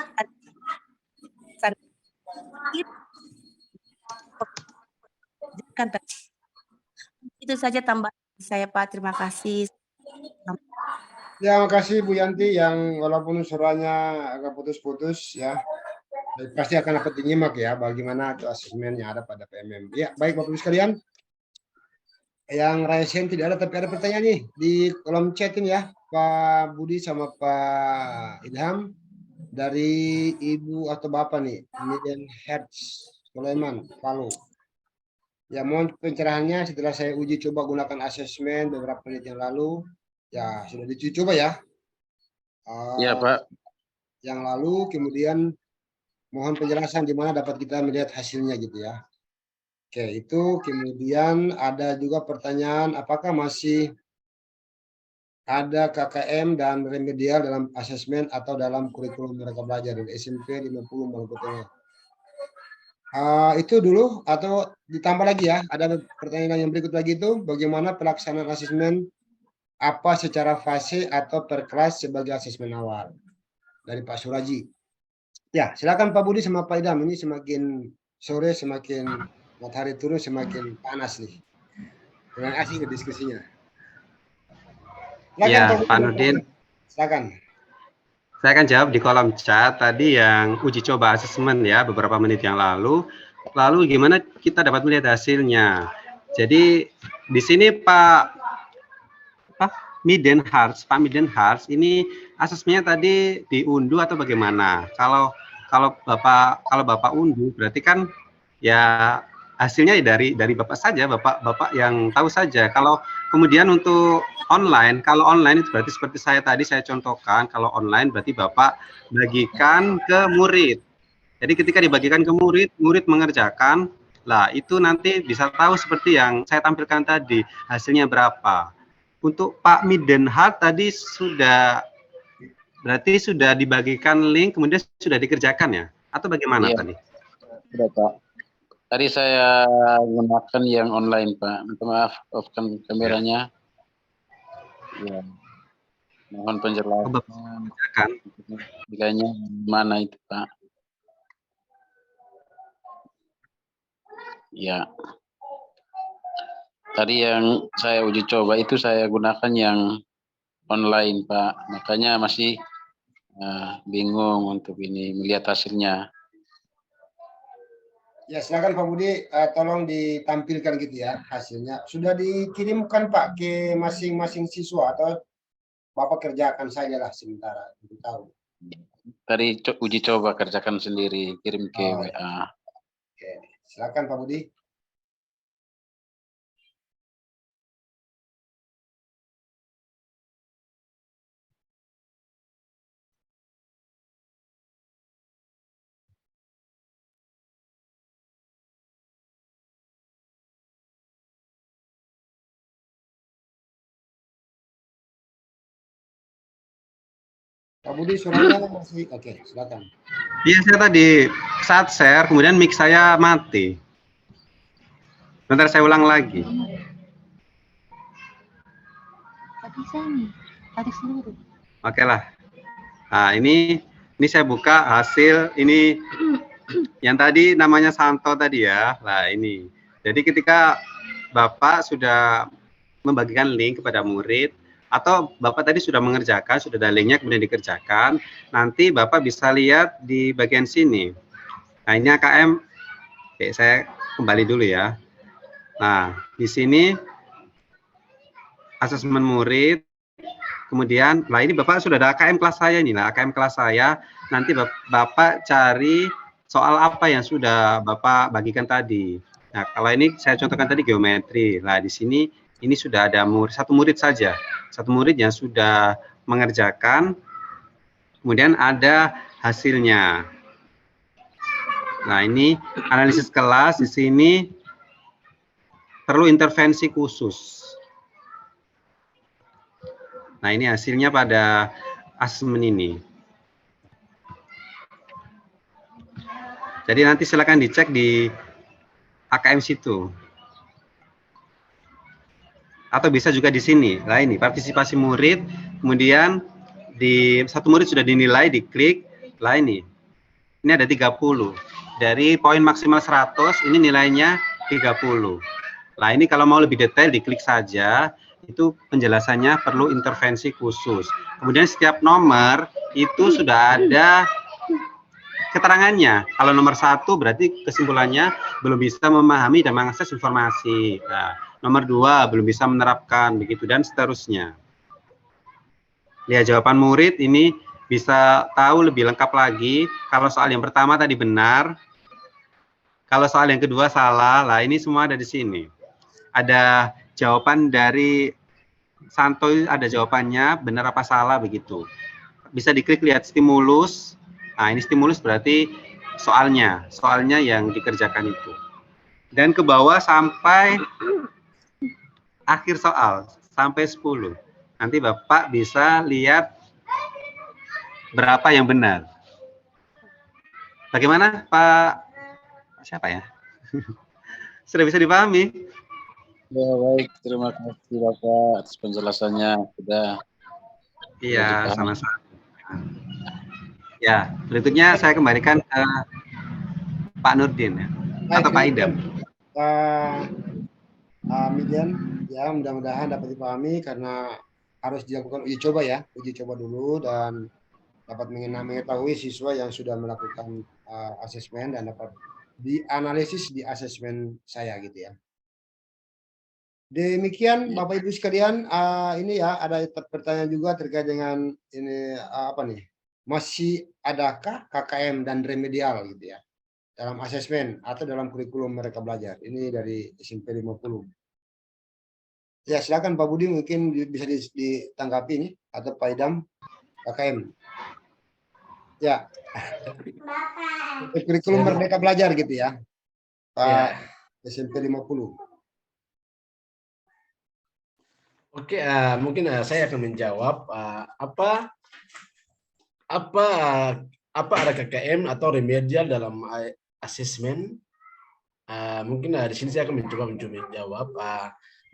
itu saja tambahan saya Pak, terima kasih. Ya, makasih Bu Yanti yang walaupun suaranya agak putus-putus ya, pasti akan dapat dinyimak ya bagaimana itu asesmen yang ada pada PMM. Ya, baik Bapak Ibu sekalian, yang raise hand tidak ada, tapi ada pertanyaan nih di kolom chat ini ya, Pak Budi sama Pak Ilham dari Ibu atau Bapak nih, Miden Hertz Sulaiman Palu. Ya, mohon pencerahannya setelah saya uji coba gunakan asesmen beberapa menit yang lalu. Ya, sudah diuji coba ya. Ya, Pak. Yang lalu, kemudian mohon penjelasan di mana dapat kita melihat hasilnya gitu ya. Oke, itu kemudian ada juga pertanyaan, apakah masih ada KKM dan remedial dalam asesmen atau dalam kurikulum mereka belajar dari SMP 50 Maluku Tengah. Itu dulu atau ditambah lagi ya, ada pertanyaan yang berikut lagi itu, bagaimana pelaksanaan asesmen apa secara fase atau per kelas sebagai asesmen awal dari Pak Suraji. Ya, silakan Pak Budi sama Pak Idam, ini semakin sore semakin matahari turun semakin panas nih. Terima kasih ke diskusinya. Silakan, Ya, Pak Nurdin. Silakan. Saya akan jawab di kolom chat tadi yang uji coba asesmen ya beberapa menit yang lalu. Lalu gimana kita dapat melihat hasilnya? Jadi di sini Pak Midenharts, Pak Midenharts, ini asesmennya tadi diunduh atau bagaimana? Kalau Bapak unduh, berarti kan ya hasilnya dari Bapak saja, Bapak yang tahu saja. Kalau kemudian untuk online, kalau online itu berarti seperti saya contohkan, kalau online berarti Bapak bagikan ke murid. Jadi ketika dibagikan ke murid, murid mengerjakan, lah itu nanti bisa tahu seperti yang saya tampilkan tadi, hasilnya berapa. Untuk Pak Midenhart tadi berarti sudah dibagikan link, kemudian sudah dikerjakan ya? Atau bagaimana Iya, tadi? sudah Pak. Tadi saya gunakan yang online Pak. Minta maaf, offkan kameranya. Ya. Mohon penjelasan. Jikanya mana itu Pak? Ya. Tadi yang saya uji coba itu saya gunakan yang online Pak. Makanya masih bingung untuk ini melihat hasilnya. Ya, silakan Pak Budi, tolong ditampilkan gitu ya hasilnya. Sudah dikirimkan Pak ke masing-masing siswa atau Bapak kerjakan saja lah sementara untuk tahu. Tadi uji coba kerjakan sendiri, kirim ke WA. Oke, silakan Pak Budi. Pak Budi suaranya masih oke, silakan. Iya, saya tadi saat share, kemudian mic saya mati. Bentar saya ulang lagi. Oke lah. Nah, ini saya buka hasil ini yang tadi namanya Santo tadi ya. Nah, ini. Jadi ketika Bapak sudah membagikan link kepada murid, atau Bapak tadi sudah mengerjakan, sudah ada linknya kemudian dikerjakan, nanti Bapak bisa lihat di bagian sini. Nah, ini AKM, oke, saya kembali dulu ya. Nah, di sini asesmen murid, kemudian, nah ini Bapak sudah ada AKM kelas saya ini, nah AKM kelas saya, nanti Bapak cari soal apa yang sudah Bapak bagikan tadi. Nah, kalau ini saya contohkan tadi geometri, nah di sini ini sudah ada satu murid saja, satu murid yang sudah mengerjakan, kemudian ada hasilnya. Nah, ini analisis kelas di sini perlu intervensi khusus. Nah, ini hasilnya pada asesmen ini. Jadi nanti silakan dicek di AKM situ. Atau bisa juga di sini. Nah, ini partisipasi murid, kemudian di satu murid sudah dinilai, diklik. Lah ini ada 30. Dari poin maksimal 100, ini nilainya 30. Nah, ini kalau mau lebih detail diklik saja, itu penjelasannya perlu intervensi khusus. Kemudian setiap nomor itu sudah ada keterangannya. Kalau nomor 1 berarti kesimpulannya belum bisa memahami dan mengakses informasi. Nah, nomor 2 belum bisa menerapkan, begitu dan seterusnya. Lihat jawaban murid ini bisa tahu lebih lengkap lagi. Kalau soal yang pertama tadi benar, kalau soal yang kedua salah. Lah ini semua ada di sini. Ada jawaban dari Santo, ada jawabannya benar apa salah begitu. Bisa diklik lihat stimulus. Nah, ini stimulus berarti soalnya yang dikerjakan itu. Dan ke bawah sampai akhir soal, sampai 10. Nanti Bapak bisa lihat berapa yang benar. Bagaimana Pak? Siapa ya? Sudah bisa dipahami? Ya, baik, terima kasih Bapak atas penjelasannya. Sudah. Iya, sama-sama. Ya, berikutnya saya kembalikan ke Pak Nurdin ya, atau Pak Idam. Midian, ya mudah-mudahan dapat dipahami karena harus dilakukan uji coba ya, uji coba dulu dan dapat mengetahui siswa yang sudah melakukan asesmen dan dapat dianalisis di asesmen saya gitu ya. Demikian Bapak Ibu sekalian, ini ya ada pertanyaan juga terkait dengan ini apa nih? Masih adakah KKM dan remedial gitu ya dalam asesmen atau dalam kurikulum mereka belajar? Ini dari SMP 50. Ya, silakan Pak Budi mungkin bisa ditanggapi ini atau Pak Idam KKM. Ya. Kurikulum Merdeka Belajar gitu ya. Pak SMP 50. Oke, mungkin saya akan menjawab apa ada KKM atau remedial dalam asesmen. Mungkin di sini saya akan mencoba menjawab.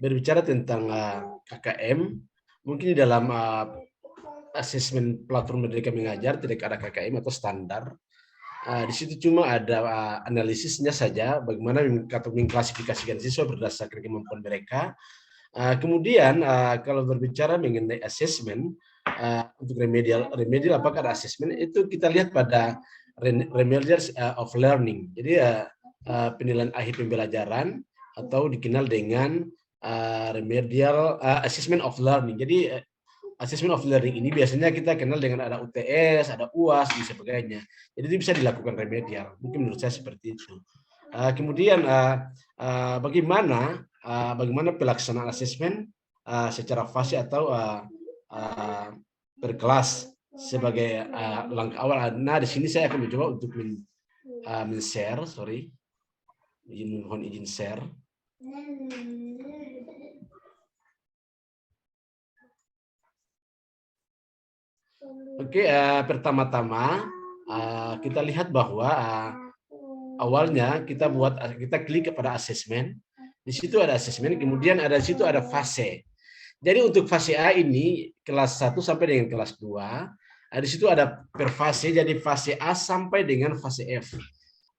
Berbicara tentang KKM, mungkin di dalam asesmen platform Merdeka Mengajar tidak ada KKM atau standar. Di situ cuma ada analisisnya saja, bagaimana mengklasifikasikan siswa berdasarkan kemampuan mereka. Kemudian kalau berbicara mengenai asesmen untuk remedial apakah ada asesmen, itu kita lihat pada remedial of learning. Jadi penilaian akhir pembelajaran atau dikenal dengan remedial assessment of learning. Jadi assessment of learning ini biasanya kita kenal dengan ada UTS, ada UAS dan sebagainya. Jadi itu bisa dilakukan remedial. Mungkin menurut saya seperti itu. Kemudian bagaimana pelaksanaan asesmen secara fase atau per kelas sebagai langkah awal. Nah, di sini saya akan mencoba untuk men-share, mohon izin share. Oke, pertama-tama kita lihat bahwa awalnya kita klik kepada asesmen. Di situ ada asesmen, kemudian di situ ada fase. Jadi untuk fase A ini kelas 1 sampai dengan kelas 2, di situ ada per fase, jadi fase A sampai dengan fase F.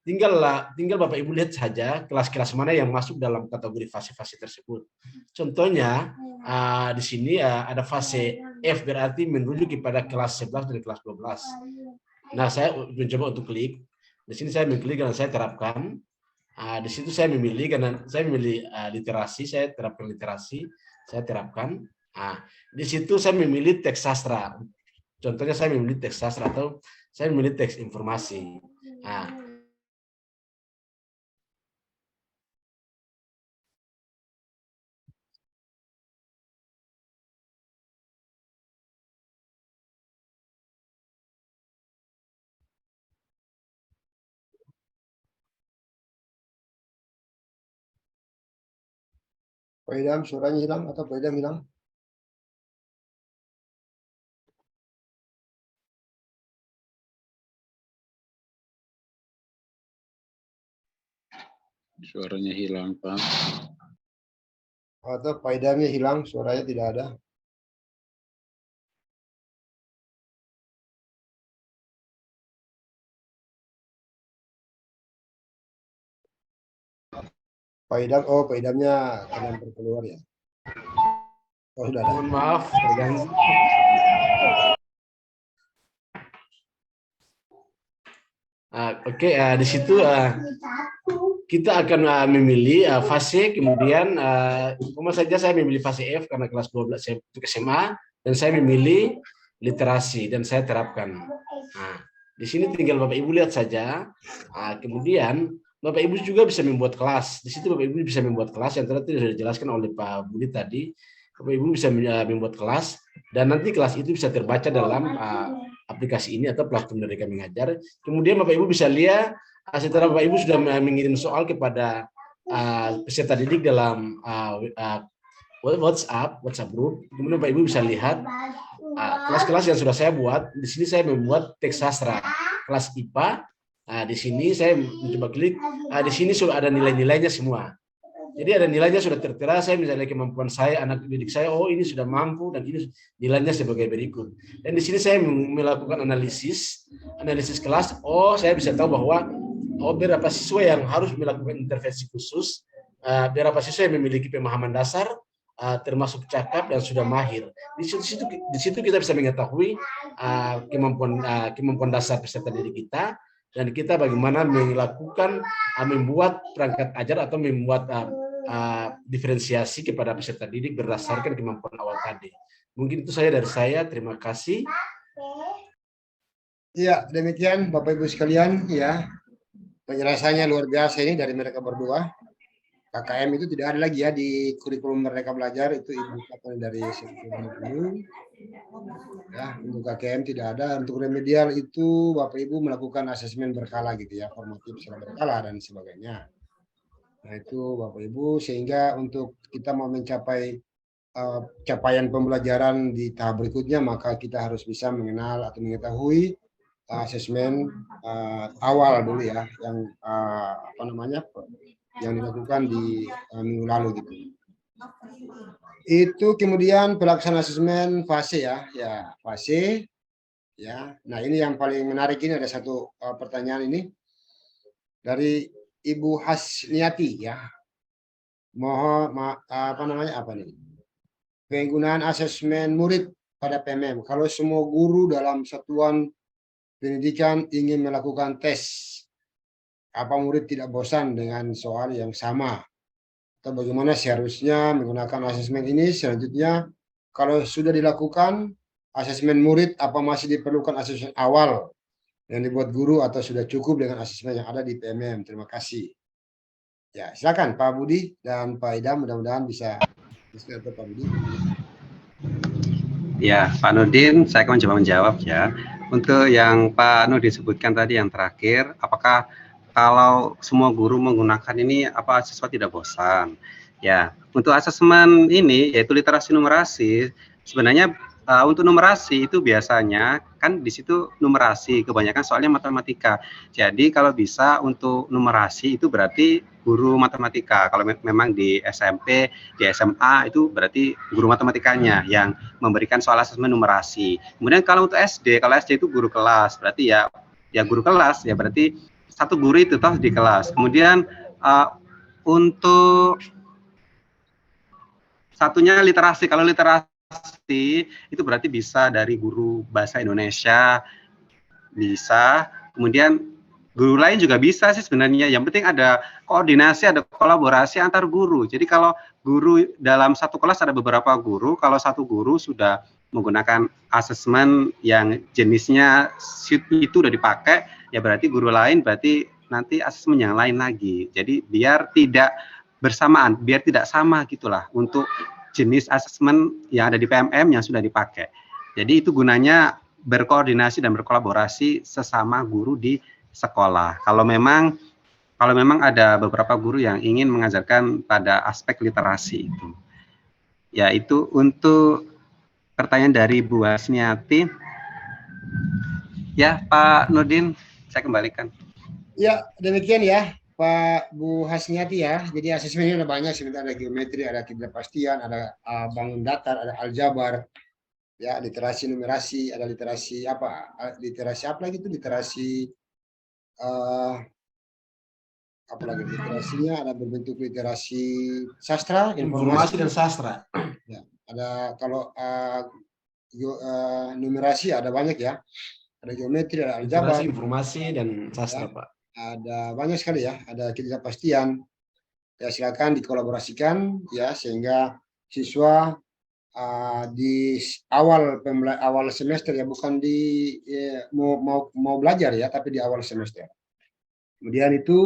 Tinggal Bapak Ibu lihat saja kelas-kelas mana yang masuk dalam kategori fase-fase tersebut. Contohnya di sini ada fase F, berarti menuju kepada kelas 11 dan kelas 12. Nah, saya mencoba untuk klik. Di sini saya mengklik dan saya terapkan. Di situ saya memilih, karena saya memilih literasi, saya terapkan literasi, saya terapkan. Di situ saya memilih teks sastra. Contohnya saya memilih teks sastra atau saya memilih teks informasi. Pak Idam, suaranya hilang atau Pak Idam hilang? Suaranya hilang, Pak. Atau Pak Idamnya hilang, suaranya tidak ada. Pak Idamnya kadang terkeluar ya. Oh, sudah ada. Mohon maaf, terganggu. Oke, di situ kita akan memilih fase, kemudian saja saya memilih fase F karena kelas 12 untuk SMA, dan saya memilih literasi dan saya terapkan. Di sini tinggal Bapak Ibu lihat saja. Kemudian Bapak Ibu juga bisa membuat kelas. Di situ Bapak Ibu bisa membuat kelas yang tadi sudah dijelaskan oleh Pak Budi tadi. Bapak Ibu bisa membuat kelas dan nanti kelas itu bisa terbaca dalam aplikasi ini atau platform Merdeka Mengajar. Kemudian Bapak Ibu bisa lihat setelah Bapak Ibu sudah mengirim soal kepada peserta didik dalam WhatsApp group. Kemudian Bapak Ibu bisa lihat kelas-kelas yang sudah saya buat. Di sini saya membuat teks sastra, kelas IPA. Di sini saya mencoba klik. Di sini sudah ada nilai-nilainya semua. Jadi ada nilainya sudah tertera, saya misalnya kemampuan saya, anak didik saya, oh ini sudah mampu dan ini nilainya sebagai berikut. Dan di sini saya melakukan analisis kelas, oh saya bisa tahu bahwa berapa siswa yang harus melakukan intervensi khusus, berapa siswa yang memiliki pemahaman dasar, termasuk cakap dan sudah mahir. Di situ kita bisa mengetahui kemampuan dasar peserta didik kita, dan kita bagaimana melakukan membuat perangkat ajar atau membuat diferensiasi kepada peserta didik berdasarkan kemampuan awal tadi. Mungkin itu dari saya. Terima kasih. Ya, demikian Bapak Ibu sekalian ya. Penjelasannya luar biasa ini dari mereka berdua. KKM itu tidak ada lagi ya di kurikulum Merdeka Belajar, itu ibu dari dulu. Ya, untuk KKM tidak ada. Untuk remedial itu Bapak Ibu melakukan asesmen berkala gitu ya, formatif secara berkala dan sebagainya. Nah itu Bapak Ibu, sehingga untuk kita mau mencapai capaian pembelajaran di tahap berikutnya, maka kita harus bisa mengenal atau mengetahui asesmen awal dulu ya, yang yang dilakukan di minggu lalu gitu. Itu kemudian pelaksanaan asesmen fase ya, fase ya. Nah ini yang paling menarik, ini ada satu pertanyaan ini dari Ibu Hasniati ya. Mohon penggunaan asesmen murid pada PMM. Kalau semua guru dalam satuan pendidikan ingin melakukan tes, apa murid tidak bosan dengan soal yang sama? Atau bagaimana seharusnya menggunakan asesmen ini? Selanjutnya, kalau sudah dilakukan asesmen murid, apa masih diperlukan asesmen awal yang dibuat guru atau sudah cukup dengan asesmen yang ada di PMM? Terima kasih. Ya, silakan Pak Budi dan Pak Idam, mudah-mudahan bisa Pak Budi. Ya, Pak Nurdin, saya akan mencoba menjawab ya. Untuk yang Pak Nurdin sebutkan tadi yang terakhir, apakah kalau semua guru menggunakan ini, apa siswa tidak bosan? Ya, untuk asesmen ini, yaitu literasi numerasi, sebenarnya untuk numerasi itu biasanya kan di situ numerasi, kebanyakan soalnya matematika. Jadi kalau bisa untuk numerasi itu berarti guru matematika. Kalau memang di SMP, di SMA itu berarti guru matematikanya yang memberikan soal asesmen numerasi. Kemudian kalau untuk SD, kalau SD itu guru kelas, berarti ya guru kelas ya berarti satu guru itu toh di kelas. Kemudian untuk satunya literasi. Kalau literasi itu berarti bisa dari guru bahasa Indonesia, bisa. Kemudian guru lain juga bisa sih sebenarnya. Yang penting ada koordinasi, ada kolaborasi antar guru. Jadi kalau guru dalam satu kelas ada beberapa guru, kalau satu guru sudah menggunakan asesmen yang jenisnya sheet itu udah dipakai, ya berarti guru lain berarti nanti asesmen yang lain lagi. Jadi biar tidak bersamaan, biar tidak sama gitulah untuk jenis asesmen yang ada di PMM yang sudah dipakai. Jadi itu gunanya berkoordinasi dan berkolaborasi sesama guru di sekolah. Kalau memang ada beberapa guru yang ingin mengajarkan pada aspek literasi itu. Ya itu untuk pertanyaan dari Bu Hasniati. Ya Pak Nurdin, saya kembalikan. Ya demikian ya Pak Bu Hasniati ya. Jadi asesmennya ada banyak, sebenarnya ada geometri, ada ketidakpastian, ada bangun datar, ada aljabar, ya literasi numerasi, ada literasi apa lagi itu literasi apalagi literasinya ada berbentuk literasi sastra, informasi dan sastra. Ya, ada kalau numerasi ada banyak ya. Ada geometri, ada aljabar, informasi dan sastra, ya, Pak. Ada banyak sekali ya, ada ketidakpastian. Ya silakan dikolaborasikan ya sehingga siswa di awal semester ya, bukan di mau belajar ya, tapi di awal semester. Kemudian itu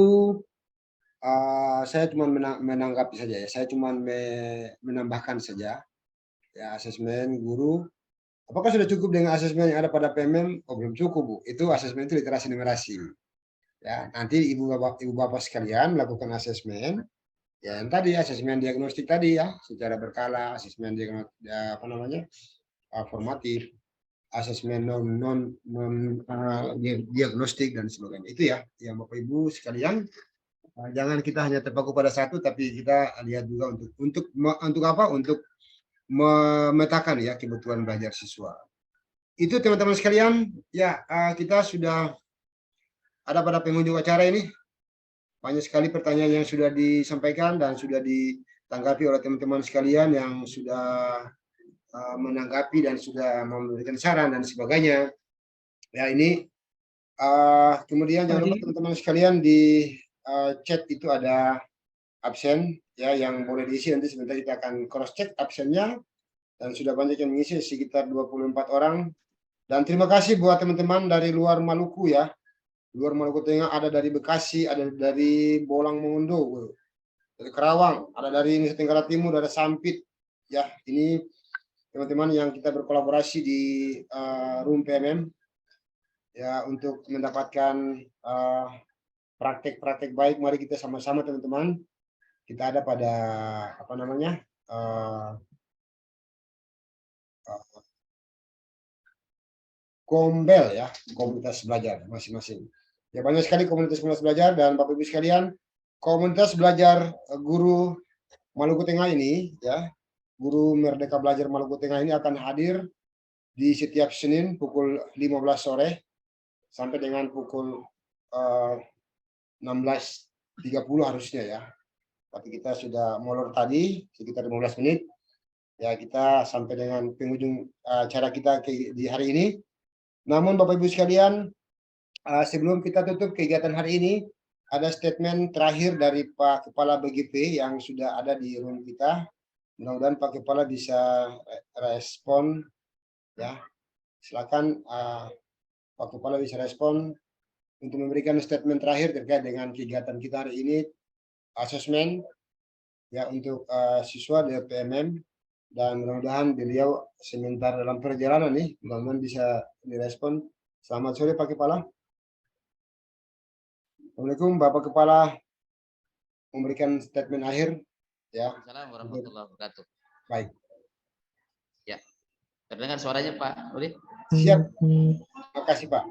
saya cuma menanggapi saja ya, saya cuma menambahkan saja ya asesmen guru. Apakah sudah cukup dengan asesmen yang ada pada PMM? Oh belum cukup Bu, itu asesmen itu literasi numerasi. Ya nanti ibu bapak sekalian melakukan asesmen. Ya yang tadi asesmen diagnostik tadi ya, secara berkala, asesmen formatif, asesmen non diagnostik dan sebagainya. Itu ya, yang Bapak Ibu sekalian, jangan kita hanya terpaku pada satu, tapi kita lihat juga untuk apa? Untuk memetakan ya kebutuhan belajar siswa. Itu teman-teman sekalian, ya kita sudah ada pada penghujung acara ini. Banyak sekali pertanyaan yang sudah disampaikan dan sudah ditanggapi oleh teman-teman sekalian yang sudah menanggapi dan sudah memberikan saran dan sebagainya. Ya ini kemudian jangan lupa teman-teman sekalian di chat itu ada absen ya yang boleh diisi. Nanti sebentar kita akan cross check absennya, dan sudah banyak yang mengisi sekitar 24 orang. Dan terima kasih buat teman-teman dari luar Maluku ya. Luar Maluku Tengah, ada dari Bekasi, ada dari Bolang Mongondo, dari Kerawang, ada dari Nusa Tenggara Timur, ada Sampit. Ya, ini teman-teman yang kita berkolaborasi di Room PMM ya untuk mendapatkan praktek-praktek baik. Mari kita sama-sama teman-teman. Kita ada pada apa namanya? Kombel ya, komunitas belajar masing-masing. Ya, banyak sekali komunitas belajar, dan Bapak Ibu sekalian, komunitas belajar guru Maluku Tengah ini ya, guru Merdeka Belajar Maluku Tengah ini akan hadir di setiap Senin pukul 15 sore sampai dengan pukul 16.30 harusnya ya. Tapi kita sudah molor tadi sekitar 15 menit. Ya, kita sampai dengan penghujung acara kita di hari ini. Namun Bapak Ibu sekalian, sebelum kita tutup kegiatan hari ini, ada statement terakhir dari Pak Kepala BGP yang sudah ada di room kita. Mudah-mudahan Pak Kepala bisa respon ya. Silakan Pak Kepala bisa respon untuk memberikan statement terakhir terkait dengan kegiatan kita hari ini, asesmen ya untuk siswa dari PMM, dan mudah-mudahan beliau sebentar dalam perjalanan nih, mudah-mudahan bisa direspon. Selamat sore Pak Kepala. Assalamualaikum Bapak Kepala, memberikan statement akhir ya. Assalamualaikum warahmatullahi wabarakatuh. Baik. Ya, terdengar suaranya Pak Udin? Siap. Terima kasih Pak.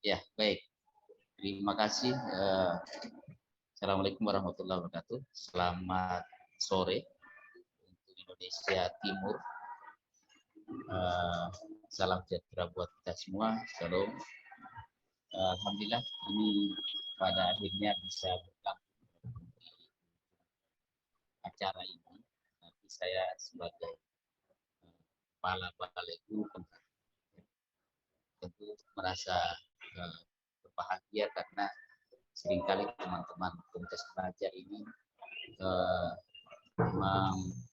Ya, baik. Terima kasih. Assalamualaikum warahmatullahi wabarakatuh. Selamat sore untuk Indonesia Timur. Salam sejahtera buat kita semua. Shalom. Alhamdulillah ini pada akhirnya bisa bergabung di acara ini. Nanti saya sebagai kepala balai guru tentu merasa berbahagia karena seringkali teman-teman komunitas belajar ini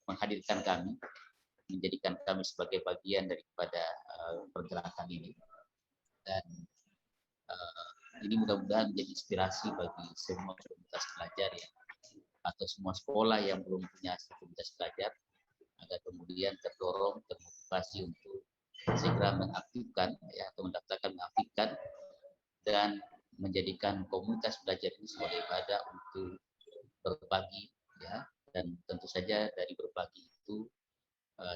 menghadirkan kami, menjadikan kami sebagai bagian daripada pergerakan ini, dan ini mudah-mudahan menjadi inspirasi bagi semua komunitas belajar ya, atau semua sekolah yang belum punya komunitas belajar, agar kemudian terdorong, termotivasi untuk segera mengaktifkan ya, atau mendaftarkan, mengaktifkan, dan menjadikan komunitas belajar ini sebagai wadah untuk berbagi ya. Dan tentu saja dari berbagi itu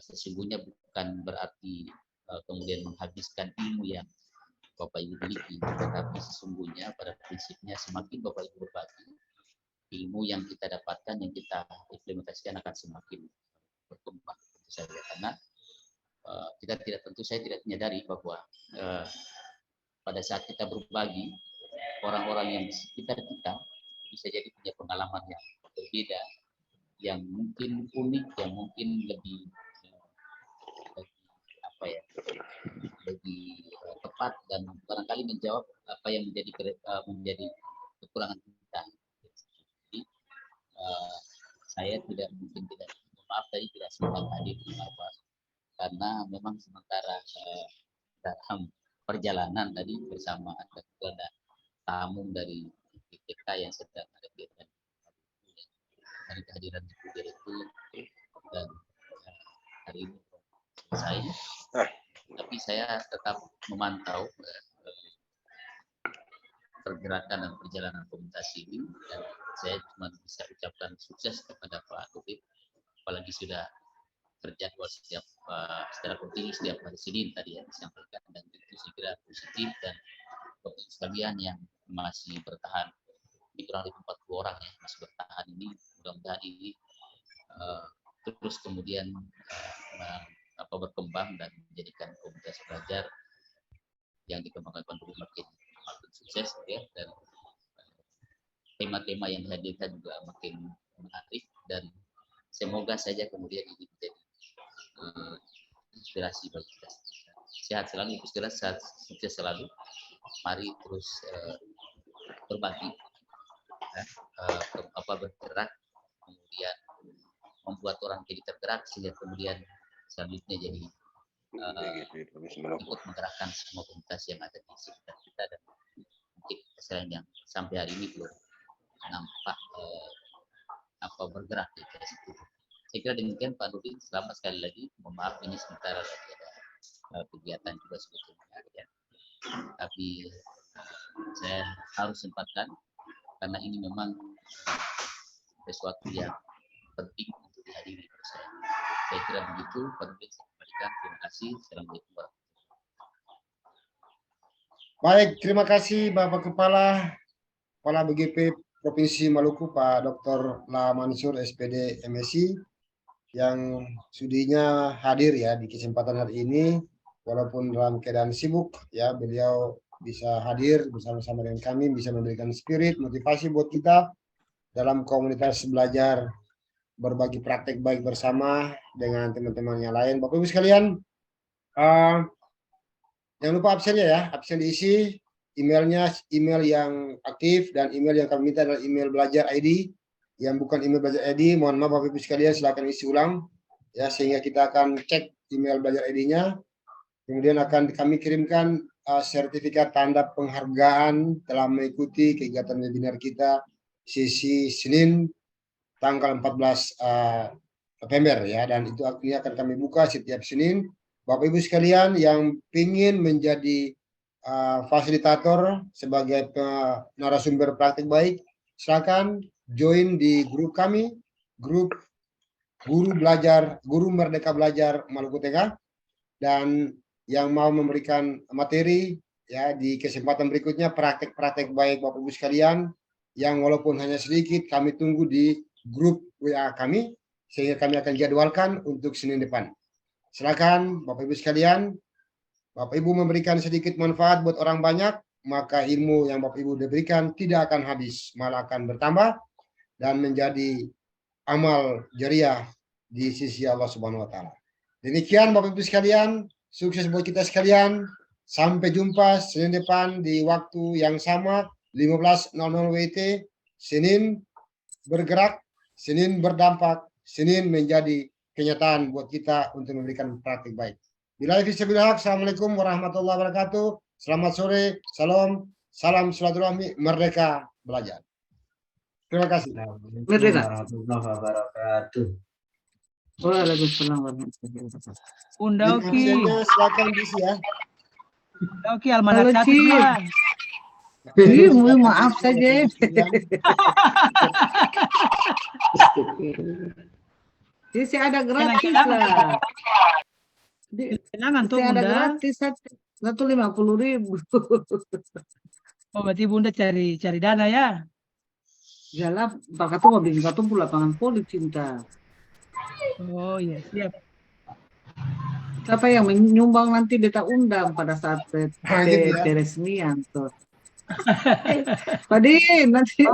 sesungguhnya bukan berarti kemudian menghabiskan ilmu yang Bapak Ibu miliki, tetapi sesungguhnya pada prinsipnya semakin Bapak Ibu berbagi, ilmu yang kita dapatkan, yang kita implementasikan akan semakin berkembang. Tentu saja karena kita saya tidak menyadari bahwa pada saat kita berbagi, orang-orang yang di sekitar kita bisa jadi punya pengalaman yang berbeda, yang mungkin unik, yang mungkin lebih lebih tepat, dan barangkali menjawab apa yang menjadi kekurangan kita. Jadi saya maaf tadi tidak sempat hadir di Marwah karena memang sementara dalam perjalanan tadi bersama ada tamu dari BPK yang sedang ada kegiatan dari kehadiran Ibu Direktur, dan hari ini selesai, tapi saya tetap memantau pergerakan dan perjalanan komunitas ini, dan saya cuma bisa ucapkan sukses kepada Pak Topik, apalagi sudah terjadwal secara kontinu setiap hari Senin tadi yang disampaikan, dan itu saya kira positif. Dan untuk sekalian yang masih bertahan, ini kurang lebih 40 orang ya masih bertahan ini, mudah-mudahan ini terus kemudian berkembang dan menjadikan komunitas belajar yang dikembangkan dulu makin sukses ya, dan tema-tema yang dihadirkan juga makin menarik, dan semoga saja kemudian ini menjadi inspirasi bagi kita. Sehat selalu, sehat, sukses selalu. Mari terus berbagi, bergerak, kemudian membuat orang jadi tergerak sehingga kemudian selanjutnya jadi ikut menggerakkan semua komunitas yang ada di sekitar kita dan mungkin kesalahan yang sampai hari ini belum nampak bergerak di situ. Saya kira demikian Pak Nurdin. Selamat sekali lagi. Mohon maaf ini sementara lagi ada kegiatan juga sebetulnya ya. Tapi saya harus sempatkan karena ini memang sesuatu yang penting untuk dihadiri. Saya kira begitu. Pak Nurdin, saya kembalikan. Terima kasih. Assalamualaikum warahmatullahi wabarakatuh. Baik, terima kasih Bapak Kepala BGP Provinsi Maluku, Pak Dr. La Mansur SPD MSI, yang sudinya hadir ya di kesempatan hari ini, walaupun dalam keadaan sibuk ya, beliau bisa hadir bersama-sama dengan kami, bisa memberikan spirit, motivasi buat kita dalam komunitas belajar berbagi praktek baik bersama dengan teman-teman yang lain. Bapak Ibu sekalian, jangan lupa absennya ya, absen diisi, emailnya email yang aktif, dan email yang kami minta adalah email belajar ID. Yang bukan email belajar ID, mohon maaf Bapak Ibu sekalian, silakan isi ulang ya, sehingga kita akan cek email belajar ID-nya. Kemudian akan kami kirimkan sertifikat tanda penghargaan telah mengikuti kegiatan webinar kita sesi Senin tanggal 14 November ya, dan itu ini akan kami buka setiap Senin. Bapak Ibu sekalian yang ingin menjadi fasilitator sebagai narasumber praktik baik, silakan join di grup kami, grup Guru Merdeka Belajar Maluku Tengah, dan yang mau memberikan materi ya di kesempatan berikutnya praktek-praktek baik Bapak Ibu sekalian yang walaupun hanya sedikit, kami tunggu di grup WA kami sehingga kami akan jadwalkan untuk Senin depan. Silakan Bapak Ibu sekalian, Bapak Ibu memberikan sedikit manfaat buat orang banyak, maka ilmu yang Bapak Ibu berikan tidak akan habis, malah akan bertambah dan menjadi amal jariah di sisi Allah Subhanahu wa taala. Demikian Bapak Ibu sekalian, sukses buat kita sekalian. Sampai jumpa Senin depan di waktu yang sama 15.00 WIT. Senin bergerak, Senin berdampak, Senin menjadi kenyataan buat kita untuk memberikan praktik baik. Bila fisabilillah, assalamualaikum warahmatullahi wabarakatuh. Selamat sore, salam silaturahmi, merdeka belajar. Terima kasih. Warahmatullahi wabarakatuh. Waalaikumsalam warahmatullahi wabarakatuh. Bunda Oki, silakan diisi ya. Bunda Oki almanak 1 Tuan. Mohon maaf saja. Jadi ada gratis lah. Kenangan tuh ada Bunda. gratis 150.000. Oh berarti Bunda cari dana ya? Jalan Pak Ketua mau bikin kartu lapangan poli cinta. Oh iya siap. Siapa yang menyumbang nanti beta undang pada saat gitu ya. peresmian tuh. Tadi nanti